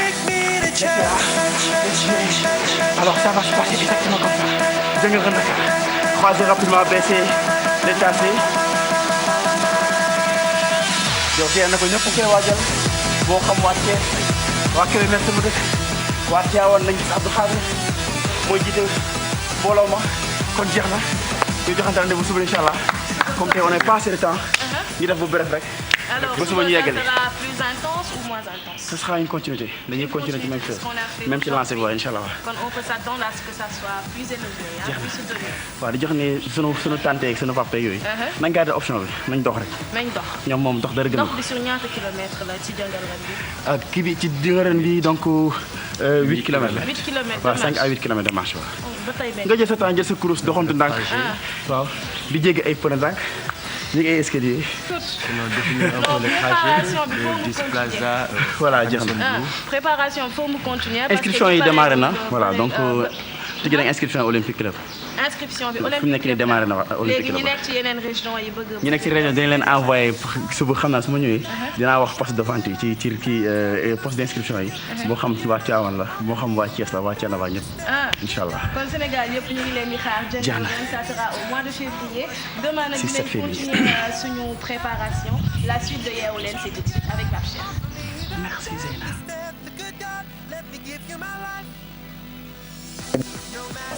Alors, ça va se passer exactement comme ça. 2024. Croisez rapidement, baissez. Détaché. yow teel na ko ñëpp koy waajal boo xam waa Thiès waa Kébémer sama dëkk waa Tivaouane lañ gis Abdou Khadre mooy jiite mbooloo ma kon jeex na ñu joxante rendez-vous suba incha allah comme tey on est passé le temps ñu def bu bref rek. Alors, ba suba ñu yeggale. ça sera plus intense ou moins intense? Ce sera une continuité. dañuy continuer ci même chose. même ci lancé bi waaye incha allah. Kon on peut s'attendre à ce que ça soit plus élevé, plus soutenu. waaw di jox ni sunu tante ak sunu papa yooyu. nañ garder option bi nañ dox rek. nañ dox. ñoom moom dox dara gën a. dox bi sur ñaata kilomètres la ci jàngal ren bi? kii bi ci jàngal bi donc 8 kilomètres la. 8 kilomètres de waaw marche. 5 à 8 kilomètres de marche waaw. ba tey benn. nga jël sa temps jël sa course doxantu ndànk. waaw di jéggi ay pneu ndànk jéggi ay escalier. Sinon définir un peu le trajet de Displaza. Voilà jeex na. Préparation faut mu continuer. inscription yi démarré na voilà donc tijji nañ inscription olympique club. inscription bi fi mu nekk olympique nii démarré na olympique léegi club. ñi nekk ci yeneen région yi bëgg. ñi nekk ci région dañ leen envoyé suba xam naa su ma ñëwee dinaa wax poste de vente yi ci kii poste d'inscription yi moo xam ci waa Tivaouane la moo xam waa Thiès la waa Thiénaba ñëpp incha allah. kon Sénégal yëpp ñu ngi leen di xaar. Jeex na. ça sera au mois de février. demain nag 6-7 dinañ février. continuer suñu préparation la suite de Yeewu Leen c'est tout de suite avec Pape Cheikh. Merci Zeyna.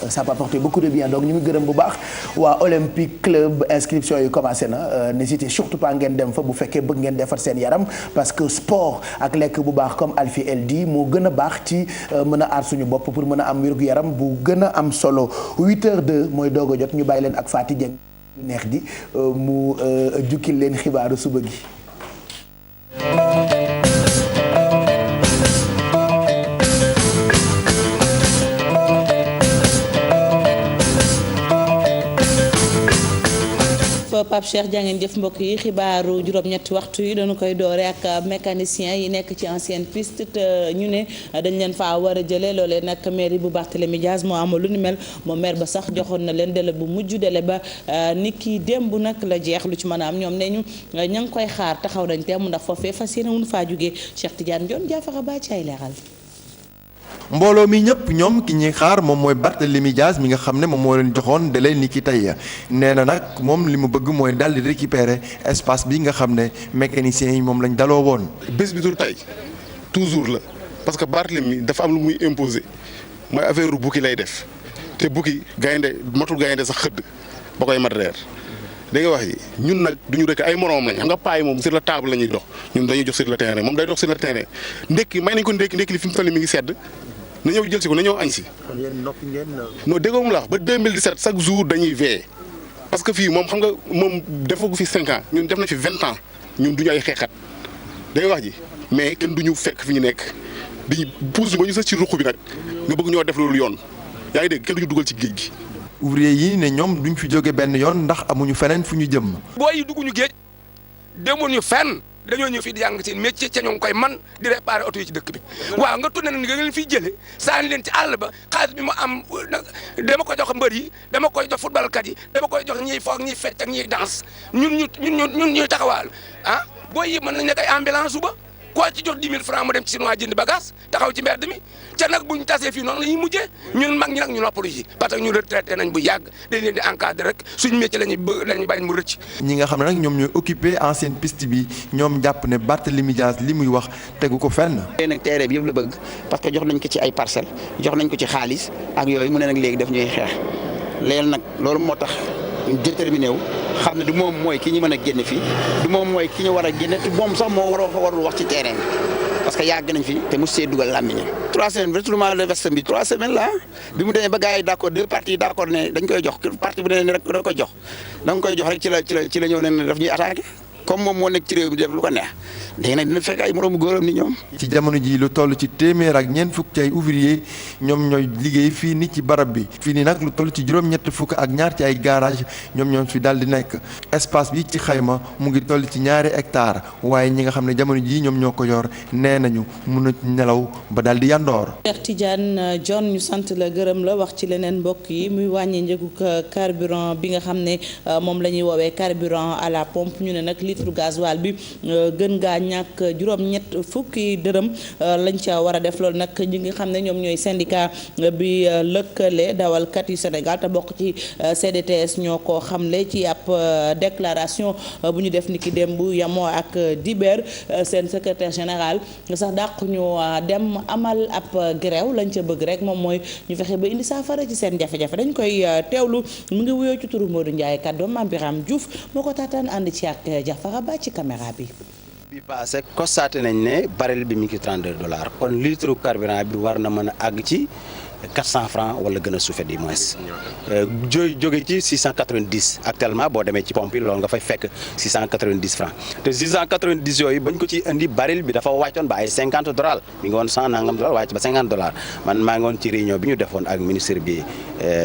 Ça peut apporter beaucoup de bien donc ñu ngi gërëm bu baax waa Olympique Club inscription yi commencé na n'hésitez surtout pas ngeen dem fa bu fekkee bëgg ngeen defar seen yaram parce que sport ak lekk bu baax comme Alfie el dit moo gën a baax ci mën a aar suñu bopp pour mën a am wérgu yaram bu gën a am solo 8h02 mooy doog a jot ñu bàyyi leen ak Faty Dieng lu neex di mu jukkil leen xibaaru suba gi. Pape Cheikh jàngeen jëf mbokk yi xibaaru juróom-ñetti waxtu yi dañu koy doore ak mécanicien yi nekk ci ancienne piste te ñu ne dañ leen faa war a jëlee loolee nag mairie bu Barthélémy Dias moo amal lu ni mel moom maire ba sax joxoon na leen délai bu mujj délai ba nit ki démb nag la jeex lu ci mën a am ñoom ne ñu ña ngi koy xaar taxaw nañ teem ndax foofee fas yéene wuñu faa jógee Cheikh Tidiane Dione jaafara ba ci ay leeral. mbooloo mi ñëpp ñoom ki ñuy xaar moom mooy Barthélémy Dias mi nga xam ne moom moo leen joxoon délai ni ki tey nee na nag moom li mu bëgg mooy daal di récupérer espace bi nga xam ne mécaniciens yi moom lañ daloo woon. bés bi du tey toujours la parce que Barthélémy dafa am lu muy imposer mooy affaire bukki lay def te bukki gaynde matul gaynde sax xëdd ba koy mat reer da nga wax yi ñun nag duñu rek ay moroom lañ xam nga paay moom sur la table la ñuy dox ñun dañuy jox sur le terrain moom day dox sur le terrain ndekki may nañ ko ndekki li fi mu toll mi ngi sedd na ñëw jël si ko na ñëw añ si. kon yéen noppi ngeen. non déggoo mu la wax ba 2017 chaque jour dañuy veiller parce que fii moom xam nga moom defagu fi 5 ans ñun def na fi 20 ans ñun duñu ay xeexat da nga wax ji mais kenn duñu fekk fi ñu nekk di pousse ba ñu sës ci ruq bi nag nga bëgg ñoo def loolu yoon yaa ngi dégg kenn duñu dugal ci géej gi. ouvrier yi ne ñoom duñ fi jóge benn yoon ndax amuñu feneen fu ñu jëm. booy yi dugguñu géej demuñu fenn dañoo ñëw fii di jàng seen métier ca ñoo ngi koy man di réparer oto yi ci dëkk bi waaw nga tourné nga leen fiy jëlee sànni leen ci àll ba xaalis bi mu am dama koy jox mbër yi dama koy jox footballkat yi dama koy jox ñiy foog ñiy fecc ak ñiy danse ñun ñuy taxawaal ah booy yi mën nañ nekk ay ambulance suba koo ci jox 10 000 francs mu dem ci chinois jënd bagage taxaw ci mbedd mi ca nag buñ tasee fii noonu la ñuy mujjee ñun mag ñi nag ñu noppalu ji parce que ñu retraité nañ bu yàgg dañ leen di encadré rek suñu métier lañuy bañ mu rëcc. ñi nga xam ne nag ñoom ñooy occupé ancienne piste bi ñoom jàpp ne Barthélémy Dias li muy wax tegu ko fenn. léegi nag terrain bi yëpp la bëgg parce que jox nañ ko ci ay parcelles jox nañ ko ci xaalis ak yooyu mu ne nag léegi daf ñuy xeex léegi nag loolu moo tax ñu déterminé wu xam ne du moom mooy ki ñu mën a génne fii du moom mooy ki ñu war a génne te moom sax moo warul wax ci terrain bi parce que yàgg nañ fi te mu see dugal làmmiñam 3 semaines retournement de veste bi 3 semaines la bi mu demee ba gars yi d' accord 2 parties d' accord ne dañ koy jox partie bu ne rek da koy jox da nga koy jox rek ci la ñëw ne daf ñuy attaqué comme moom moo nekk ci réew mi def lu ko neex léegi nag dina fekk ay moroomu góoram ni ñoom. ci jamono ji lu toll ci téeméer ak ñeent fukk ci ay ouvrier ñoom ñooy liggéey fii ni ci barab bi fii nii nag lu toll ci juróom-ñett fukk ak ñaar ci ay garage ñoom fi daal di nekk espace bi ci xayma mu ngi toll ci 2 hectares waaye ñi nga xam ne jamono ji ñoom ñoo ko yor nee nañu mun a nelaw ba daal di yandoor. Cheikh Tidiane John ñu sant la gërëm la wax ci leneen mbokk yi muy wàññi njëgu carburant bi nga xam ne moom la ñuy woowee carburant à la pompe ñu ne nag litre gasoil bi gën ngaa ñàkk juróom-ñett fukki dërëm lañ ca war a def loolu nag ñi nga xam ne ñoom ñooy syndicat bi lëkkale dawalkat yu Sénégal te bokk ci CDTS ñoo ko xamle ci ab déclaration bu ñu def niki démb yamoo ak Diber seen secrétaire général sax dàq ñu dem amal ab grève lañ ca bëgg rek moom mooy ñu fexe ba indi saafara ci seen jafe-jafe dañ koy teewlu mu ngi wuyoo ci turu Modou Ndiaye kàddoom Mame Birame Diouf moo ko taataan ànd ci ak Jafara Ba ci caméra bi. bi passé constaté nañ ne baril bi mi ngi $32 kon litre carburant bi war na mën a àgg ci 400 francs wala gën a suufee du moins jóge ci 690 actuellement boo demee ci pompe yi loolu nga fay fekk 690 francs te 690 yooyu bañ ko ci indi baril bi dafa wàccoon ba ay $50 mi ngi woon $100 nangam wàcc ba $50 man maa ngi woon ci réunion bi ñu defoon ak ministre bi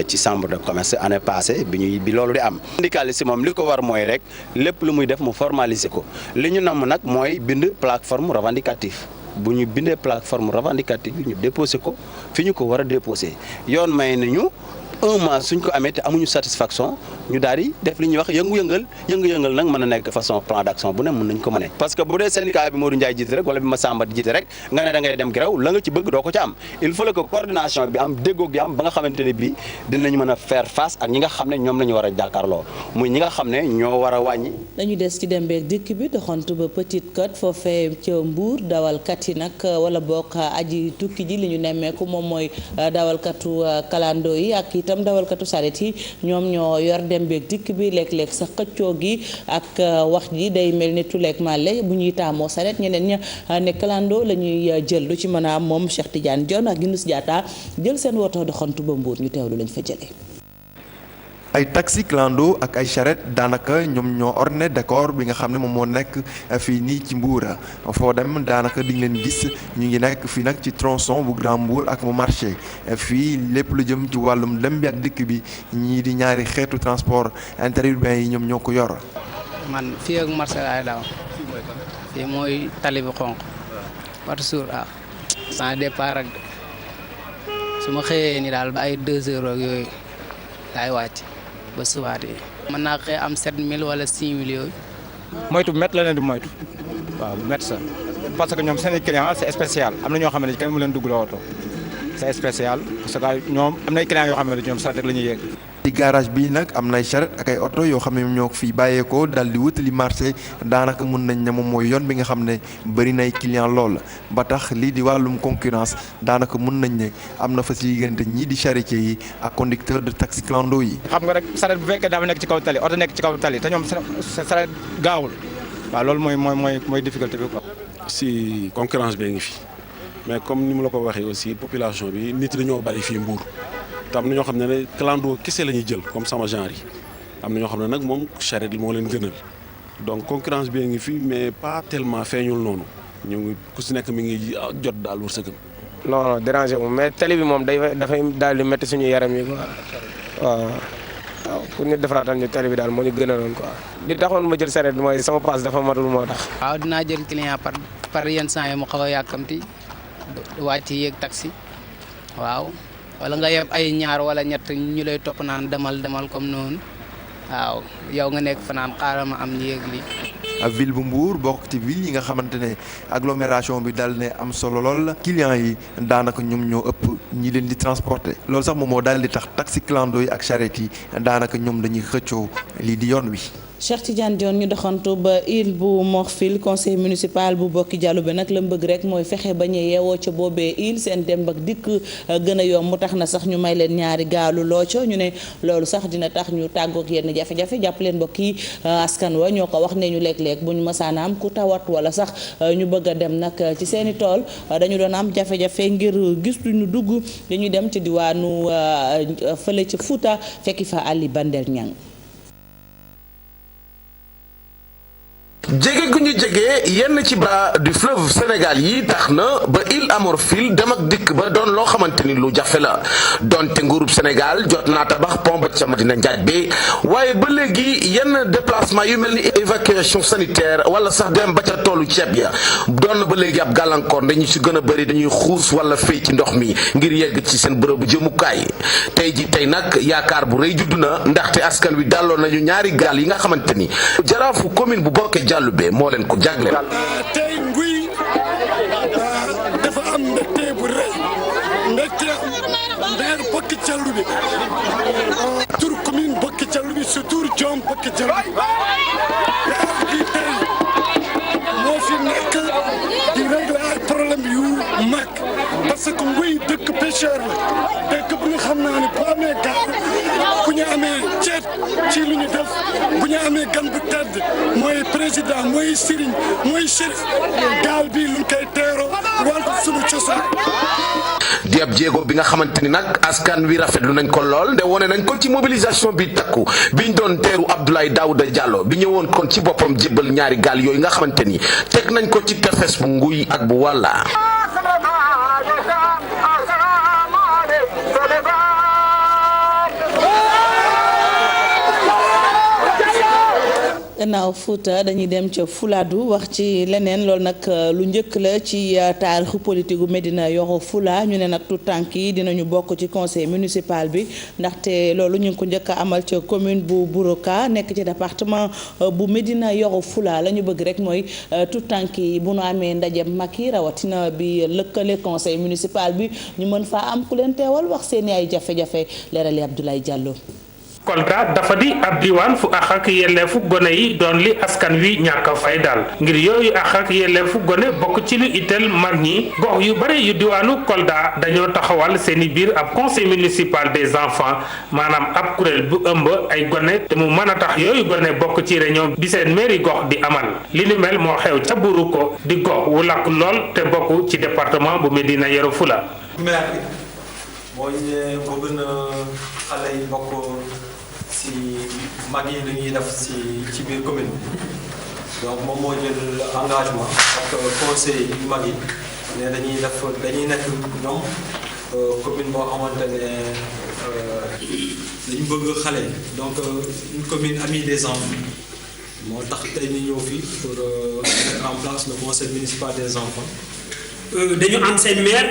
ci chambre de commerce année passée bi loolu di am. syndicaliste moom li ko war mooy rek lépp lu muy def mu formaliser ko li ñu namm nag mooy bind plateforme revendicative. bu ñu bindee plateforme revendicative bi ñu déposé ko fi ñu ko war a déposé yoon may nañu 1 mois suñ ko amee te amuñu satisfaction ñu daal di def li ñuy wax yëngu-yëngal nag mën a nekk façon plan d'action bu ne mën nañ ko mëne parce que bu dee syndicat bi Modou Ndiaye jiite rek wala bi Massamba di jiite rek nga ne da ngay dem grève la nga ci bëgg doo ko ci am il faut que coordination bi am déggoo gi am ba nga xamante ne bii dinañ mën a faire face ak ñi nga xam ne ñoom la ñu war a jàkkaarloo muy ñi nga xam ne ñoo war a wàññi. dañu des ci dem beeg dikk bi doxantu ba Petite Côte foofee ca Mbour dawalkat yi nag wala bokk aji tukki ji li ñu nemmeeku moom mooy dawalkatu kalando yi ak itam dawalkatu saret yi ñoom ñoo yor dem beeg dikk bi léeg-léeg sa xëccoo gi ak wax ji day mel ni tuleeg màlle bu ñuy taamoo saret ñeneen ña ne kalando la ñuy jël lu ci mën a am moom Cheikh Tidiane Dione ak Yunus Diatta jël seen woto doxantu ba Mbour ñu teewlu lañ fa jëlee. ay taxi clando ak ay charrette daanaka ñoom ñoo orné décor bi nga xam ne moom moo nekk fii nii ci Mbour foo dem daanaka di nga leen gis ñu ngi nekk fii nag ci tronçon bu Grand Mbour ak mu marché fii lépp lu jëm ci wàllum dem bi ak dikk bi ñii di ñaari xeetu transport interurbain yi ñoom ñoo ko yor. man fii ak marché laay daw fii mooy tali bi xonq par jour sans départ ak su ma xëyee ni daal ba ay 2 heures ak yooyu laay wàcc. ba subaat yi mën naa xëy am 7000 wala 6000 yooyu. moytu bu métti la leen di moytu waaw bu métti sax parce que ñoom seen client c'est spécial am na ñoo xam ne kenn mu leen dugg la oto c'est spécial parce que ñoom am na ay clients yoo xam ne ñoom sax rek la ñuy yegg. ci garage bi nag am nay charrette ak ay oto yoo xam ne ñoo fi bàyyeekoo daal di wutali marché daanaka mun nañ ne moom mooy yoon bi nga xam ne bëri nay client lool ba tax lii di wàllum concurrence daanaka mun nañ ne am na fa si diggante ñii di charretier yi ak conducteur de taxi clando yi. xam nga rek charrette bu fekkee dafa nekk ci kaw tali oto nekk ci kaw tali te ñoom charrette gaawul waaw loolu mooy difficulté bi quoi. si concurrence bee ngi fi mais comme ni mu la ko waxee aussi population bi nit dañoo bari fii Mbour. te am na ñoo xam ne ne clando kese la ñuy jël comme sama genre yi am na ñoo xam ne nag moom charrette moo leen gënal donc concurrence bi ngi fi mais pas tellement feeñul noonu ñu ngi ku si nekk mi ngi jot daal wërsëgam. non dérangé moom mais télé bi moom dafay daal di métti suñu yaram yi quoi waaw pour ñu defaraatal ñu télé bi daal moo ñu gënaloon quoi. li taxoon ma jël charrette mooy sama passe dafa matul moo tax. waaw dinaa jël client par yenn saa yi mu xaw a yàkkamti wàcc yéeg taxi waaw. wala nga yeb ay ñaar wala ñett ñu lay topp naan demal comme noonu waaw yow nga nekk fa naan xaaral ma am yéeg li ville bu Mbour bokk ci ville yi nga xamante ne agglomération bi dal ne am solo lool clients yi daanaka ñoom ñoo ëpp ñi leen di transporter loolu sax moom moo daal di tax taxi clando yi ak charrette yi daanaka ñoom dañuy xëccoo lii di yoon wi. Cheikh Tidiane Dione ñu doxantu ba île bu Morphil conseil municipal bu Bokki Dialoubé nag la mu bëgg rek mooy fexe ba ñu yeewoo ca boobee île seen dem ak dikk gën a yomb mu tax na sax ñu may leen ñaari gaalu looco ñu ne loolu sax dina tax ñu tàggook yenn jafe-jafe jàpp leen mbokk yi askan wa ñoo ko wax ne ñu léeg-léeg bu ñu mësaana am ku tawat wala sax ñu bëgg a dem nag ci seeni tool dañu doon am jafe-jafe ngir gis ñu dugg dañuy dem ci diwaanu fële ca Fouta fekki fa Ali Bandel Niang. jege gu ñu jege yenn ci bras du fleuve Sénégal yi tax na ba île à Morphil dem ak dikk ba doon loo xamante ni lu jafe la donte nguurub Sénégal jot naa tabax pont ba ca Madina Ndiadbé waaye ba léegi yenn déplacement yu mel ni évacuation sanitaire wala sax dem ba ca toolu ceeb ya doon na ba léegi ab gàllankoor dañu ci gën a bëri dañuy xuus wala fay ci ndox mi ngir yegg ci seen bërëbu jëmukaay tey nag yaakaar bu rëy judd na ndaxte askan wi dàlloon nañu ñaari gaal yi nga xamante ni jaraafu commune bu Bokki Dialoubé moo leen ko jagleel. tey nguy dafa am mbégte bu rëy mbégte maire Bokki Dialoubé tur commune Bokki Dialoubé sa tur Diom Bokki Dialoubé maire bi tey moo fi nekk di régler ay problème yu mag parce que nguy dëkk pêcheur la dëkk bu nga xam naa ne bu amee gaal bu ñu amee ceet ci lu ñu def bu ñu amee gan bu tedd mooy président mooy sëriñ mooy chérif gaal bi lu koy teeroo wàllu sunu cosaan. di ab jéego bi nga xamante ni nag askan wi rafetlu nañ ko lool nde wone nañ ko ci mobilisation bi takku biñ doon teeru Abdoulaye Daouda Diallo bi ñëwoon kon ci boppam jébbal ñaari gaal yooyu nga xamante ni teg nañ ko ci tefes bu Nguy ak bu Walla. gannaaw Fouta dañuy dem ca Fuladu wax ci leneen loolu nag lu njëkk la ci taarixu politique gu Médina Yoro Fula ñu ne nag tout tànk yi dinañu bokk ci conseil municipal bi ndaxte loolu ñu ngi ko njëkk a amal ca commune bu Bourouka nekk ci département bu Médina Yoro Fula la ñu bëgg rek mooy tout tànk yi bu nu amee ndaje mag yi rawatina bi lëkkale conseil municipal bi ñu mën faa am ku leen teewal wax seeni ay jafe-jafe leerali Abdoulaye Diallo. Kolda dafa di ab diwaan fu àq ak yelleefu gone yi doon li askan wi ñàkk a fay daal ngir yooyu àq ak yelleefu gone bokk ci lu itteel mag ñi gox yu bare yu diwaanu Kolda dañoo taxawal seeni biir ab conseil municipal des enfants maanaam ab kuréel bu ëmb ay gone te mu mën a tax yooyu gone bokk ci réunion bi seen mairie gox di amal li ni mel moo xew ca Buruko di gox wu lakk lool te bokk ci département bu Médina Yoro Fula. maire bi moo ñëwee moo gën a xale yi bokk si mag yi lu ñuy def ci biir commune donc moom moo jël engagement ak conseil yu mag yi ne dañuy nekk ñoom commune boo xamante ne dañu bëgg xale donc une commune amie des enfants moo tax tey ñu ñëw fii pour mettre en place le conseil municipal des enfants. dañu am seen maire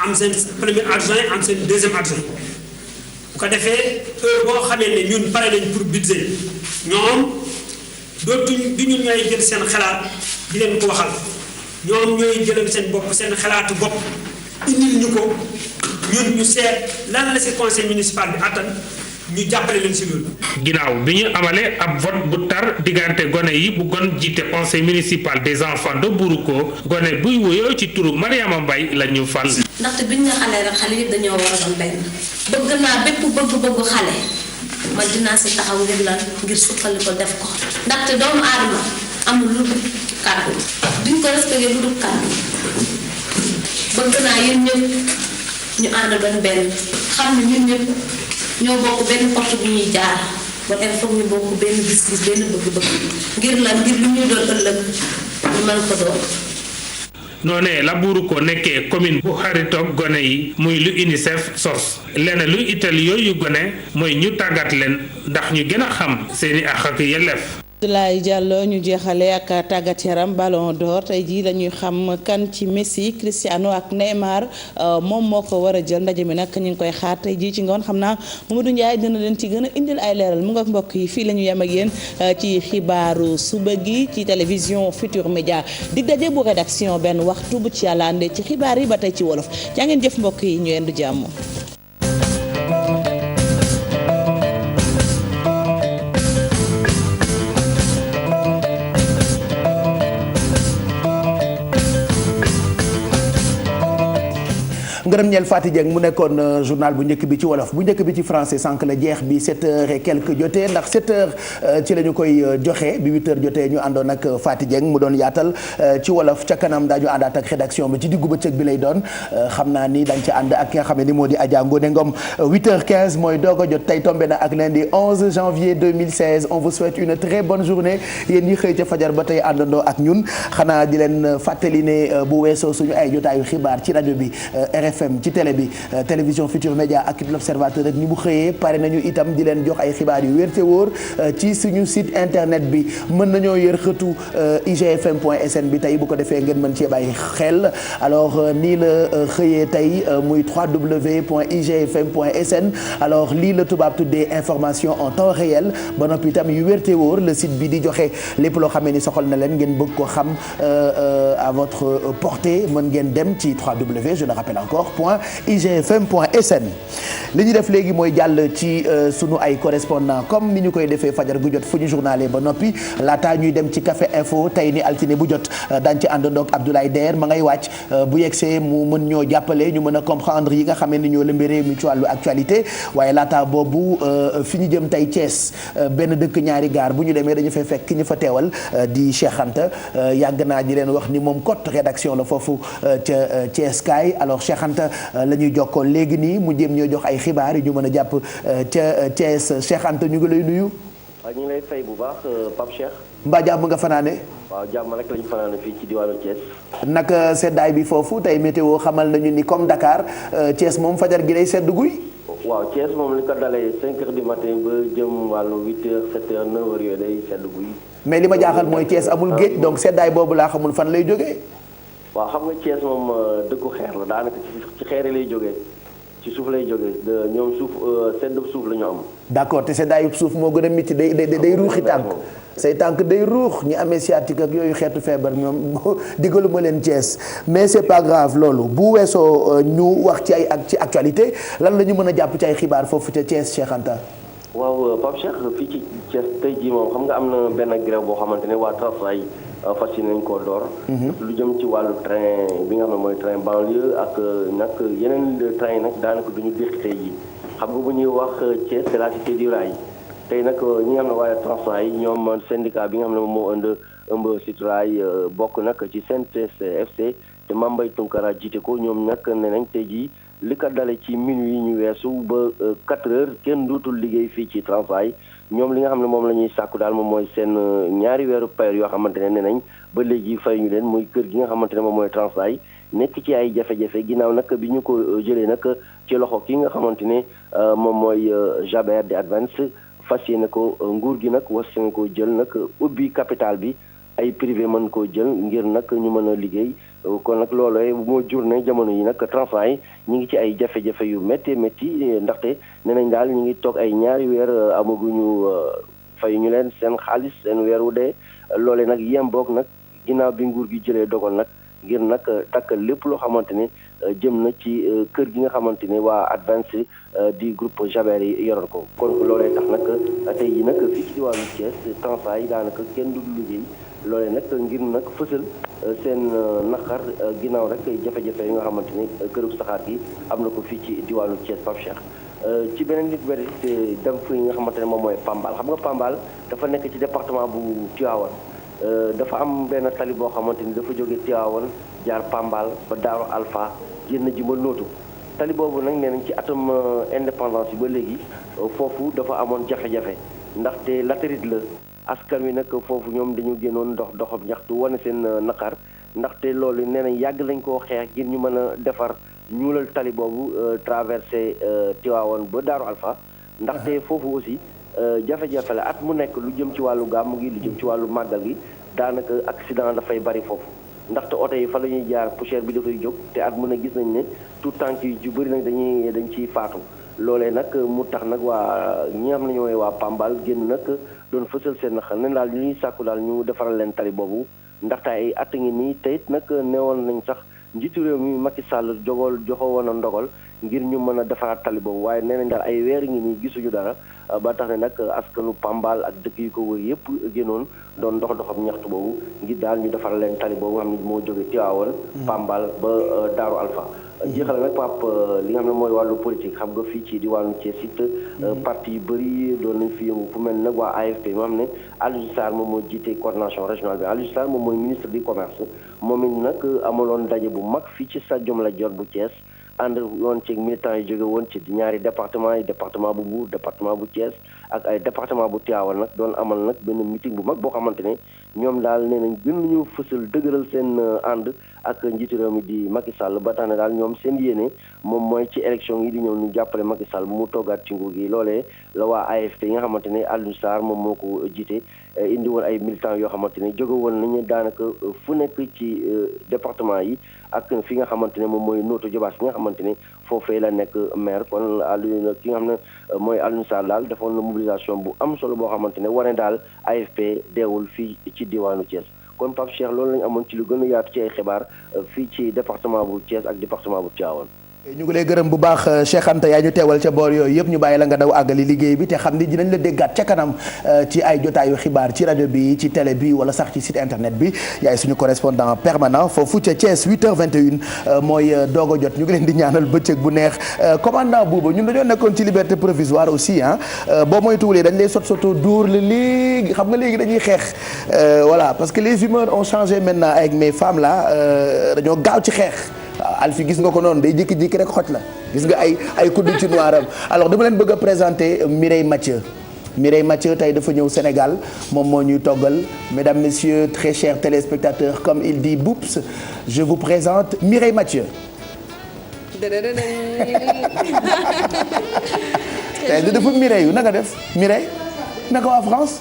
am seen premier adjoint am seen deuxième adjoint bu ko defee heure boo xamee ne ñun pare nañ pour budget ñoom dootuñ du ñun ñooy jël seen xalaat di leen ko waxal ñoom ñooy jëlal seen bopp seen xalaatu bopp indil ñu ko ñun ñu seet lan la ci conseil municipal bi attan ñu jàppale leen ci loolu. ginnaaw bi ñu amalee ab vote bu tar diggante gone yi bu gon jiite conseil municipal des enfants de Buruko gone buy wuyoo ci turu Mariama Mbaye la ñu fal. ndaxte biñ nga xale rek xale yëpp dañoo war a doon benn bëgg naa bépp bëgg-bëggu xale man dinaa si taxaw ngir lan ngir suqali ko def ko ndaxte doomu aadama amul lu dul kàddu duñ ko respecté lu dul kàddu bëgg naa yéen ñëpp ñu ànd doon benn xam ne ñun ñëpp ñoo bokk benn porte bu ñuy jaar ba tey foog ñu bokk benn gis-gis benn bëgg-bëgg ngir lan ngir lu ñuy doon ëllëg ñu mën ko doon. noonee la Buruko nekkee commune bu xaritoog gone yi muy lu UNICEF sos leneen lu itteel yooyu gone mooy ñu tàggat leen ndax ñu gën a xam seeni àq ak yelleef. Abdoulaye Diallo ñu jeexale ak tàggat yaram Ballon d'Or tey jii lañuy xam kan ci Messi Cristiano ak Neymar moom moo ko war a jël ndaje mi nag ñu ngi koy xaar tey jii ci ngoon xam naa Mamadou Ndiaye dina leen ci gën a indil ay leeral mu nga mbokk yi fii la ñu yem ak yéen ci xibaaru suba gi ci télévision Futur Média dig daje bu rédaction benn waxtu bu ci yàlla àndee ci xibaar yi ba tey ci wolof jaa ngeen jëf mbokk yi ñu yendu jàmm. ngërëm ñeel Faty Dieng mu nekkoon journal bu njëkk bi ci wolof bu njëkk bi ci français sànq la jeex bi 7h et quelques jotee ndax 7h ci la ñu koy joxe bi 8h jotee ñu àndoon ak Faty Dieng mu doon yaatal ci wolof ca kanam daañu àndaat ak rédaction bi ci diggu bëccëg bi lay doon xam naa ni dañ ci ànd ak ki nga xam ne ni moo di Adja Ngone Ngom 8h15 mooy doog a jot tey tombé na ak lundi 11 janvier 2016 on vous souhaite une très bonne journée yéen ñi xëy ca fajar ba tey àndandoo ak ñun xanaa di leen fàttali ne bu weesoo suñu ay jotaayu xibaar ci rajo bi RFM ci télé bi télévision Futur Média ak l'Observateur rek ni mu xëyee pare nañu itam di leen jox ay xibaar yu wér te wóor ci suñu site internet bi mën nañoo yër xëtu igfm.sn bi tey bu ko defee ngeen mën cee bàyyi xel alors nii la xëyee tey muy www.igfm.sn alors lii la tubaab tuddee information en temps réel ba noppi itam yu wér te wóor le site bi di joxe lépp loo xamee ni soxal na leen ngeen bëgg ko xam à votre portée mën ngeen dem ci www je le rappelle encore .igfm.sn li ñu def léegi mooy jàll ci sunu ay correspondant comme ni ñu koy defee fajar gu jot fu ñu journalé ba noppi laata ñuy dem ci café info tey ni altine bu jot daañu ci àndandoog Abdoulaye Der ma ngay wàcc bu yegsee mu mën ñoo jàppale ñu mën a comprendre yi nga xamee ni ñoo lëmbee réew mi ci wàllu actualité waaye laata boobu fi ñu jëm tey Thiès benn dëkk ñaari gaar bu ñu demee dañu fay fekk ki ñu fa teewal di Cheikh Anta yàgg naa di leen wax ni moom cote rédaction la foofu ca Thiès kaay alors Cheikh Anta la ñuy jokkoo léegi nii mu jéem ñoo jox ay xibaar yu ñu mën a jàpp ca Thiès Cheikh Anta ñu ngi lay nuyu. waaw ñu ngi lay fay bu baax Pape Cheikh. mbaa jàmm nga fanaane. waaw jàmm rek lañu fanaane fii ci diwaanu Thiès. naka seddaay bi foofu tey météo xamal nañu ni comme Dakar Thiès moom fajar gi day sedd guy. waaw Thiès moom li ko dalee 5h du matin ba jëm wàllu 8h 7h 9h yooyu day sedd guy. mais li ma jaaxal mooy Thiès amul géej donc seddaay boobu laa xamul fan lay jógee. waaw xam nga Thiès moom dëkku xeer la daanaka ci xeer lay jógee ci suuf lay jógee ñoom suuf sedd suuf la ñu am. d'accord te seddaayu suuf moo gën a métti day ruuxi tànk say tànk day ruux ñi amee sciatique ak yooyu xeetu feebar ñoom digaluma leen Thiès mais c'est pas grave loolu bu weesoo ñu wax ci ci actualité lan la ñu mën a jàpp ci ay xibaar foofu ca Thiès Cheikh Anta. waaw Pape Cheikh fii ci Thiès tey jii moom xam nga am na benn grève boo xamante ne waa Transrail fas yéene nañ koo door. lu jëm ci wàllu train bi nga xam ne mooy train banlieue ak nag yeneen train yi nag daanaka duñu déqi tey jii xam nga bu ñuy wax Thiès c'est la cité du rail tey nag ñi nga xam ne waaye Transrail ñoom syndicat bi nga xam ne moom moo ëmb Citrail bokk nag ci CNTS FC te Mame Mbaye Tounkara jiite ko ñoom nag ne nañ tey jii li ko dale ci minuit ñu weesu ba 4 heures kenn dootul liggéey fii ci Transrail ñoom li nga xam ne moom la ñuy sàkku daal moom mooy seen ñaari weeru payoor yoo xamante ne nañ ba léegi fay ñu leen muy kër gi nga xamante ne moom mooy Transrail nekk ci ay jafe-jafe ginnaaw nag bi ñu ko jëlee nag ci loxo ki nga xamante ne moom mooy Jaber di Advance fas yéene ko nguur gi nag was yéene ko jël nag ubbi capital bi ay privé mën koo jël ngir nag ñu mën a liggéey kon nag loolu moo jur ne jamono yi nag Transrail ñi ngi ci ay jafe-jafe yu métti ndaxte nee nañ daal ñi ngi toog ay ñaari weer amaguñu fay ñu leen seen xaalis seen weer wu dee loolee nag yem boog nag ginnaaw bi nguur gi jëlee dogal nag ngir nag takkal lépp loo xamante ne jëm na ci kër gi nga xamante ne waa Advance di groupe Jaber yi yoroon ko kon loolee tax nag tey ji nag fii ci diwaanu Thiès Transrail yi daanaka kenn du liggéey loolee nag ngir nag fësal seen naqar ginnaaw rek jafe-jafe yi nga xamante ne kërug saxaar gi am na ko fii ci diwaanu Thiès Pape Cheikh ci beneen nit wér dem fi nga xamante ne moom mooy Pambal xam nga Pambal dafa nekk ci département bu Tivaouane dafa am benn tali boo xamante ni dafa jóge Tivaouane jaar Pambal ba Daaru Alpha génn ji ma nootu tali boobu nag nee nañ ci atum indépendance yi ba léegi foofu dafa amoon jafe-jafe ndaxte latérite la askan wi nag foofu ñoom dañu génnoon doxab ñaxtu wane seen naqar ndaxte loolu nee nañ yàgg lañ koo xeex ngir ñu mën a defar ñuulal tali boobu traversé Tivaouane ba Daaru Alpha ndaxte foofu aussi jafe-jafe la at mu nekk lu jëm ci wàllu gàmmu gi lu jëm ci wàllu màggal gi daanaka accident dafay bari foofu ndaxte oto yi fa la ñuy jaar poussière bi dafay jóg te at mu ne gis nañ ne tout tànk yi ju bëri nag dañ ciy faatu loolee nag mu tax nag waa ñi nga xam ne ñooy waa Pambal génn nag doon fësal seen xel ne daal li ñuy sàkku daal ñu defaral leen tali boobu ndaxte ay at ngi nii te it nag neewoon nañ sax njiitu réew mi Macky Sall joxo woon a ndogal ngir ñu mën a defaraat tali boobu waaye nee nañ daal ay weer ngi nii gisuñu dara ba tax ne nag askanu Pambal ak dëkk yu ko wër yëpp génnoon doon doxam ñaxtu boobu ngir daal ñu defaral leen tali boobu nga xam ne moo jóge Tivaouane Pambal ba Daaru Alpha jeexal nag Pape li nga xam ne mooy wàllu politique xam nga fii ci diwaanu Thiès it parti yu bëri doon nañ fi yëngu fu mel nag waa AFP moo xam ne Aliou Sarr moom moo jiite coordination régionale bi Aliou Sarr moom mooy ministre du commerce moom it nag amaloon daje bu mag fii ci stade Lat Dior bu Thiès ànd woon ci militants yi jóge woon ci ñaari département yi département bu Mbour département bu Thiès ak ay département bu Tivaouane nag doon amal nag benn meeting bu mag boo xamante ne ñoom daal nee nañ gën nañu fësal dëgëral seen ànd ak njiitu réew mi di Macky Sall ba tax ne daal ñoom seen yéene moom mooy ci élection yi di ñëw ñu jàppale Macky Sall mu toogaat ci nguur gi loolee la waa AFP yi nga xamante ne Aliou Sarr moom moo ko jiite indi woon ay militants yoo xamante ne jóge woon nañu daanaka fu nekk ci département yi ak fi nga xamante ne moom mooy Notto Diobass bi nga xamante ne foofee la nekk maire kon Aliou ki nga xam ne mooy Aliou Sarr daal defoon na mobilisation bu am solo boo xamante ne wane daal AFP deewul fii ci diwaanu Thiès kon Pape Cheikh loolu lañu amoon ci lu gën a yaatu ci ay xibaar fii ci département bu Thiès ak département bu Tivaouane. ñu ngi lay gërëm bu baax Cheikh Anta yaa ñu teewal ca boor yooyu yëpp ñu bàyyi la nga daw àggali liggéey bi te xam ni dinañ la déggaat ca kanam ci ay jotaayu xibaar ci rajo bi ci télé bi wala sax ci site internet bi yaay suñu correspondant permanent foofu ca Thiès 8h21 mooy doog a jot ñu ngi leen di ñaanal bëccëg bu neex commandant Bouba ñun dañoo nekkoon ci liberté provisoire aussi boo moytuwulee dañ lay soto dóor la léegi xam nga léegi dañuy xeex voilà parce que les humeurs ont changé maintenant avec mes femmes là dañoo gaaw ci xeex. Alfi gis nga ko noonu day jékki-jékki rek xoj la gis nga ay kuddu ci noiram alors dama leen bëgg a présenter Mireille Mathieu tey dafa ñëw Sénégal moom moo ñuy toggal mesdames messieurs très chers téléspectateurs comme il dit Boups je vous présente Mireille Mathieu. tey dafa Mireille yu na nga def Mireille naka waa France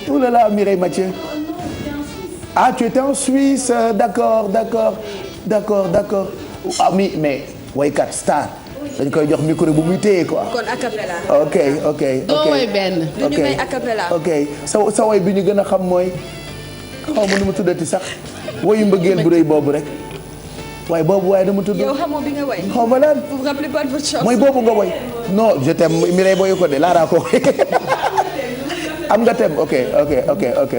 oh là là Mireille Mathieu ah tu étais en Suisse d'accord ah mais waykat star dañ koy jox micro bu muy téye quoi. kon acapella. ok. doo way benn. ok du ñu may acapella. ok sa way bi ñu gën a xam mooy xaw ma nu mu tuddati sax wayu mbëggeel bu rëy boobu rek waaye boobu waaye dama tudd. yow xamoo bi nga way. xaw ma lan. vous vous rappelez pas de votre chanson. mooy boobu nga way non je t'aime Mireille booyu ko de laaraa ko am nga thème ok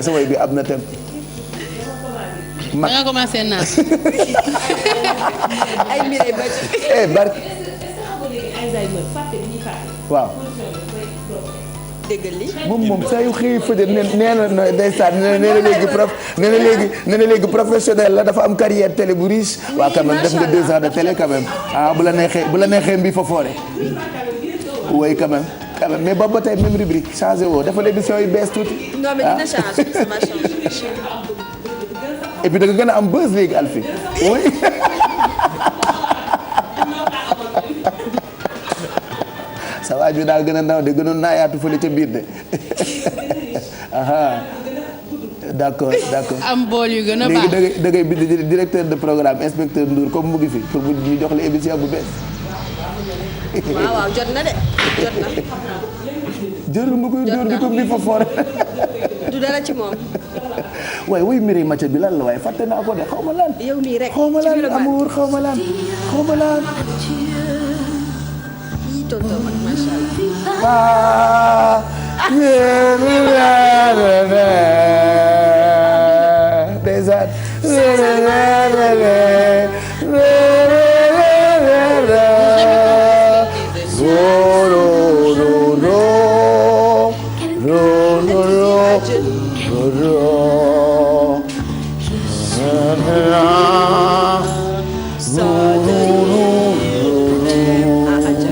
sa way bi am na thème. da nga commencé naan. ay Mireille Mathieu. barke. waaw. dégg li moom saa yu xëy fëjë nee na ndeysaan nee na léegi professionnel la dafa am carrière télé bu riche. waaw quand même def nga 2 ans de télé quand même bu la neexee mbi fa foore. oui quand même mais boobu ba tey même rubrique changé woo dafa émission yu bees tuuti. non mais dina changé ça va changer. et puis da nga gën a am buzz léegi Alfi oui. sa waaj bi daal gën a ndaw de gënoon naa yaatu fële ca biir de d'accord. am bool yu gën a baax léegi da ngay bind directeur de programme inspecteur Ndour comme mu ngi fi pour mu ñu jox la émission bu bees. waaw jot na de jot na. jërul ma koy dóor di ko mbi fa fort. du dara ci moom. waaye wuy Mireille Mathieu bi lan la waaye fàtte naa ko de xaw ma lan. yow mii rek xaw ma lan amour xaw ma lan. yii tonton man macha allah.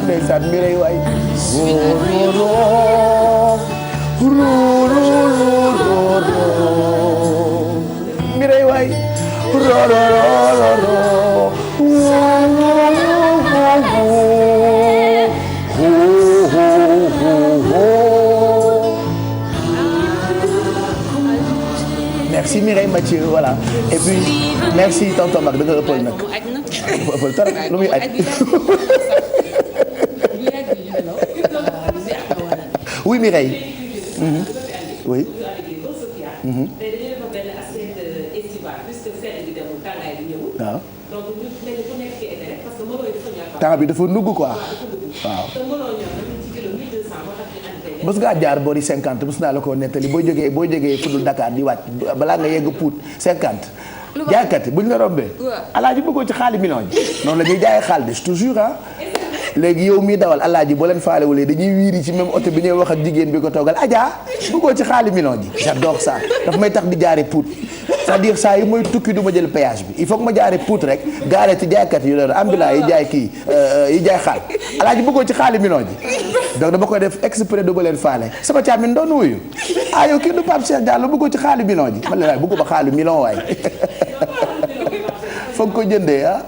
ndeysaan Mireille waay Mireille waay merci Mireille Mathieu voilà et puis merci tonton Mag da nga ëppal nag. dafa ëppal trop lu muy aj. oui Mireille. oui. waaw. temps bi dafa nugg quoi waaw. bës ngaa jaar boori 50 bës naa la ko nettali boo jógee fudul Dakar di wàcc balaa nga yegg Pout 50. jaaykat yi bu ñu la rombee. alaaji bëggoo ci xaali million ji noonu la ñuy jaayee xaalis toujours ah. léegi yow mii dawal alaaji boo leen faalewulee dañuy wiiri ci même oto bi ñuy wax ak jigéen bi ko toogal Adja bëggoo ci xaali million ji j'adore ça daf may tax di jaare Pout c'est-à-dire saa yi mooy tukki du ma jël péage bi il faut que ma jaare Pout rek gaare ci jaaykat yi doon ambulant yi jaay kii yi jaay xaal alaaji bëggoo ci xaali million ji donc dama koy def exprès du ma leen faale sama caamin doon wuyu ah yow kii du Pape Cheikh Diallo bëggoo ci xaali million ji man la waay bëggu ba xaali million waay foog ko jëndee ah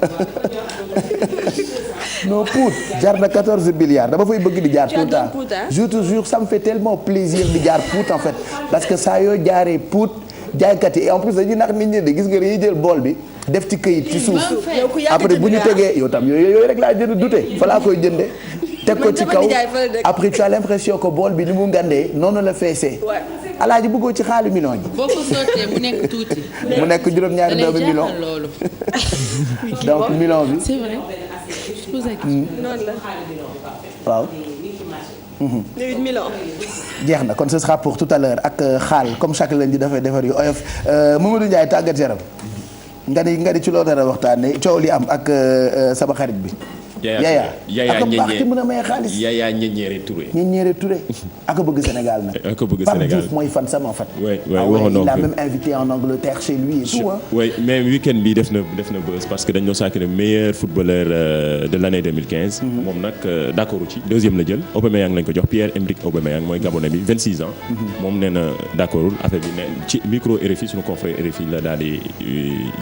non Pout jar na 14 milliards dama fay bëgg di jaar tout le temps je te jure ça me fait tellement plaisir di jaar Pout en fait parce que saa yoo jaaree Pout jaaykat yi et en plus dañuy nax nit ñi de gis nga dañuy jël bool bi def ci këyit ci suuf après bu ñu tegee yow tam yooyu rek laa jënd dute fa laa koy jënde teg ko ci kaw après tu as l'impression que bool bi ni mu ngandee noonu la feesee alaaji bëggoo ci xaalu million ji boo ko sottee mu nekk tuuti mu nekk juróom-ñaari doomi million donc million bi c'est vrai je pose la question noonu la waaw 8 millions. jeex na kon ce sera pour tout à l'heure ak xaal comme chaque lundi dafay defar yu oyof Mamadou Ndiaye tàggat yaram nga ni ci loo dara waxtaanee coow li am ak sama xarit bi. Yaya ak mën a may xaalis Yaya Ñeñeere Touré ak bëgg Sénégal nag. ak bëgg Pape Sénégal Diouf mooy fan sama en fait. oui waxoon il a même invité en Angleterre chez lui et tout hein. oui mais week-end bi def na buzz parce que dañ ñoo sàkk ne meilleur footballeur de l'année 2015. moom nag d'accord ci deuxième la jël Aubameyang lañ ko jox Pierre-Emerick Aubameyang mooy Gabonais bi 26 ans. moom nee na d'accordul affaire bi ne ci micro RFI suñu confrère RFI la daal di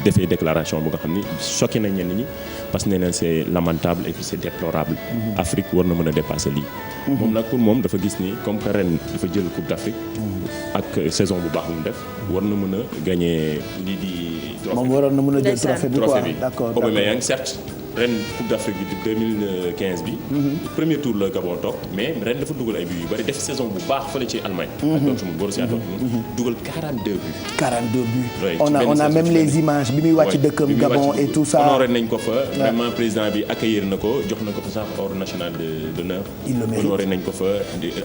defee déclaration bu nga xam ni choqué na ñenn ñi parce que nee na c'est lamentable et puis c'est déplorable. Afrique war na mën a dépasser lii. moom nag pour moom dafa gis ni comme que ren dafa jël coupe d'Afrique. ak saison bu baax bu mu def war na mën a gagner lii di. trophée moom waroon na mën a jël trophée bi quoi d'accord Aubameyang certes ren coupe d'Afrique bi 2015 bi. premier tour la Gabon toog mais ren dafa dugal ay buts yu bari def saison bu baax fële ci Allemagne. ak Dortmund Borussia Dortmund dugal 42 buts. 42 buts. on a même les images bi muy wàcc dëkkam Gabon et tout ça. honoré nañ ko fa. vraiment président bi accueillir na ko jox na ko fa sax ordre national d'honneur. il le mérite honoré nañ ko fa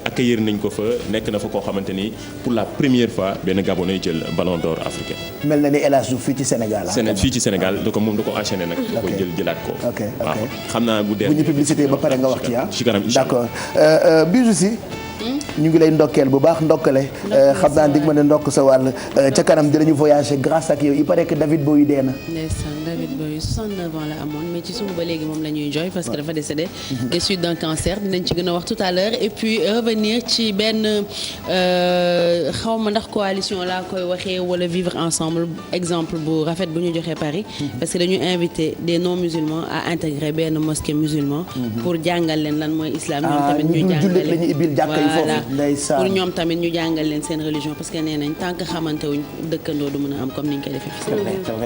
accueillir nañ ko fa nekk na fa koo xamante ni pour la première fois benn Gabonais jël ballon d'or africain. mel na ni El Hadj Diouf fii ci Sénégal. fii ci Sénégal da ko moom da ko enchaîné nag. da ko jëlaat ko. ok waaw xam naa bu dee. bu ñu publicité ba pare nga wax ci ah. ci kanam d'accord Bijou si ñu ngi lay ndokkeel bu baax ndokkale xam naa dig ma ne ndokk sa wàll ca kanam dinañu voyager grâce ak yow il paraît que David Bowie dee na. ndeysaan David Bowie 69 ans la amoon mais ci suba ba léegi moom la ñuy jooy parce que dafa décédé des suites d'un cancer dinañ ci gën a wax tout à l'heure et puis revenir ci benn xaw ma ndax coalition laa koy waxee wala vivre ensemble exemple bu rafet bu ñu joxee Paris parce que dañu invité des non musulmans à intégrer benn mosquée musulman pour jàngal leen lan mooy islam ñoom tamit ñu jàngal leen pour ñoom tamit ñu jàngal leen seen religion parce que nee nañ tant que xamante wuñ dëkkandoo du mën a am comme ni ñu koy defee fi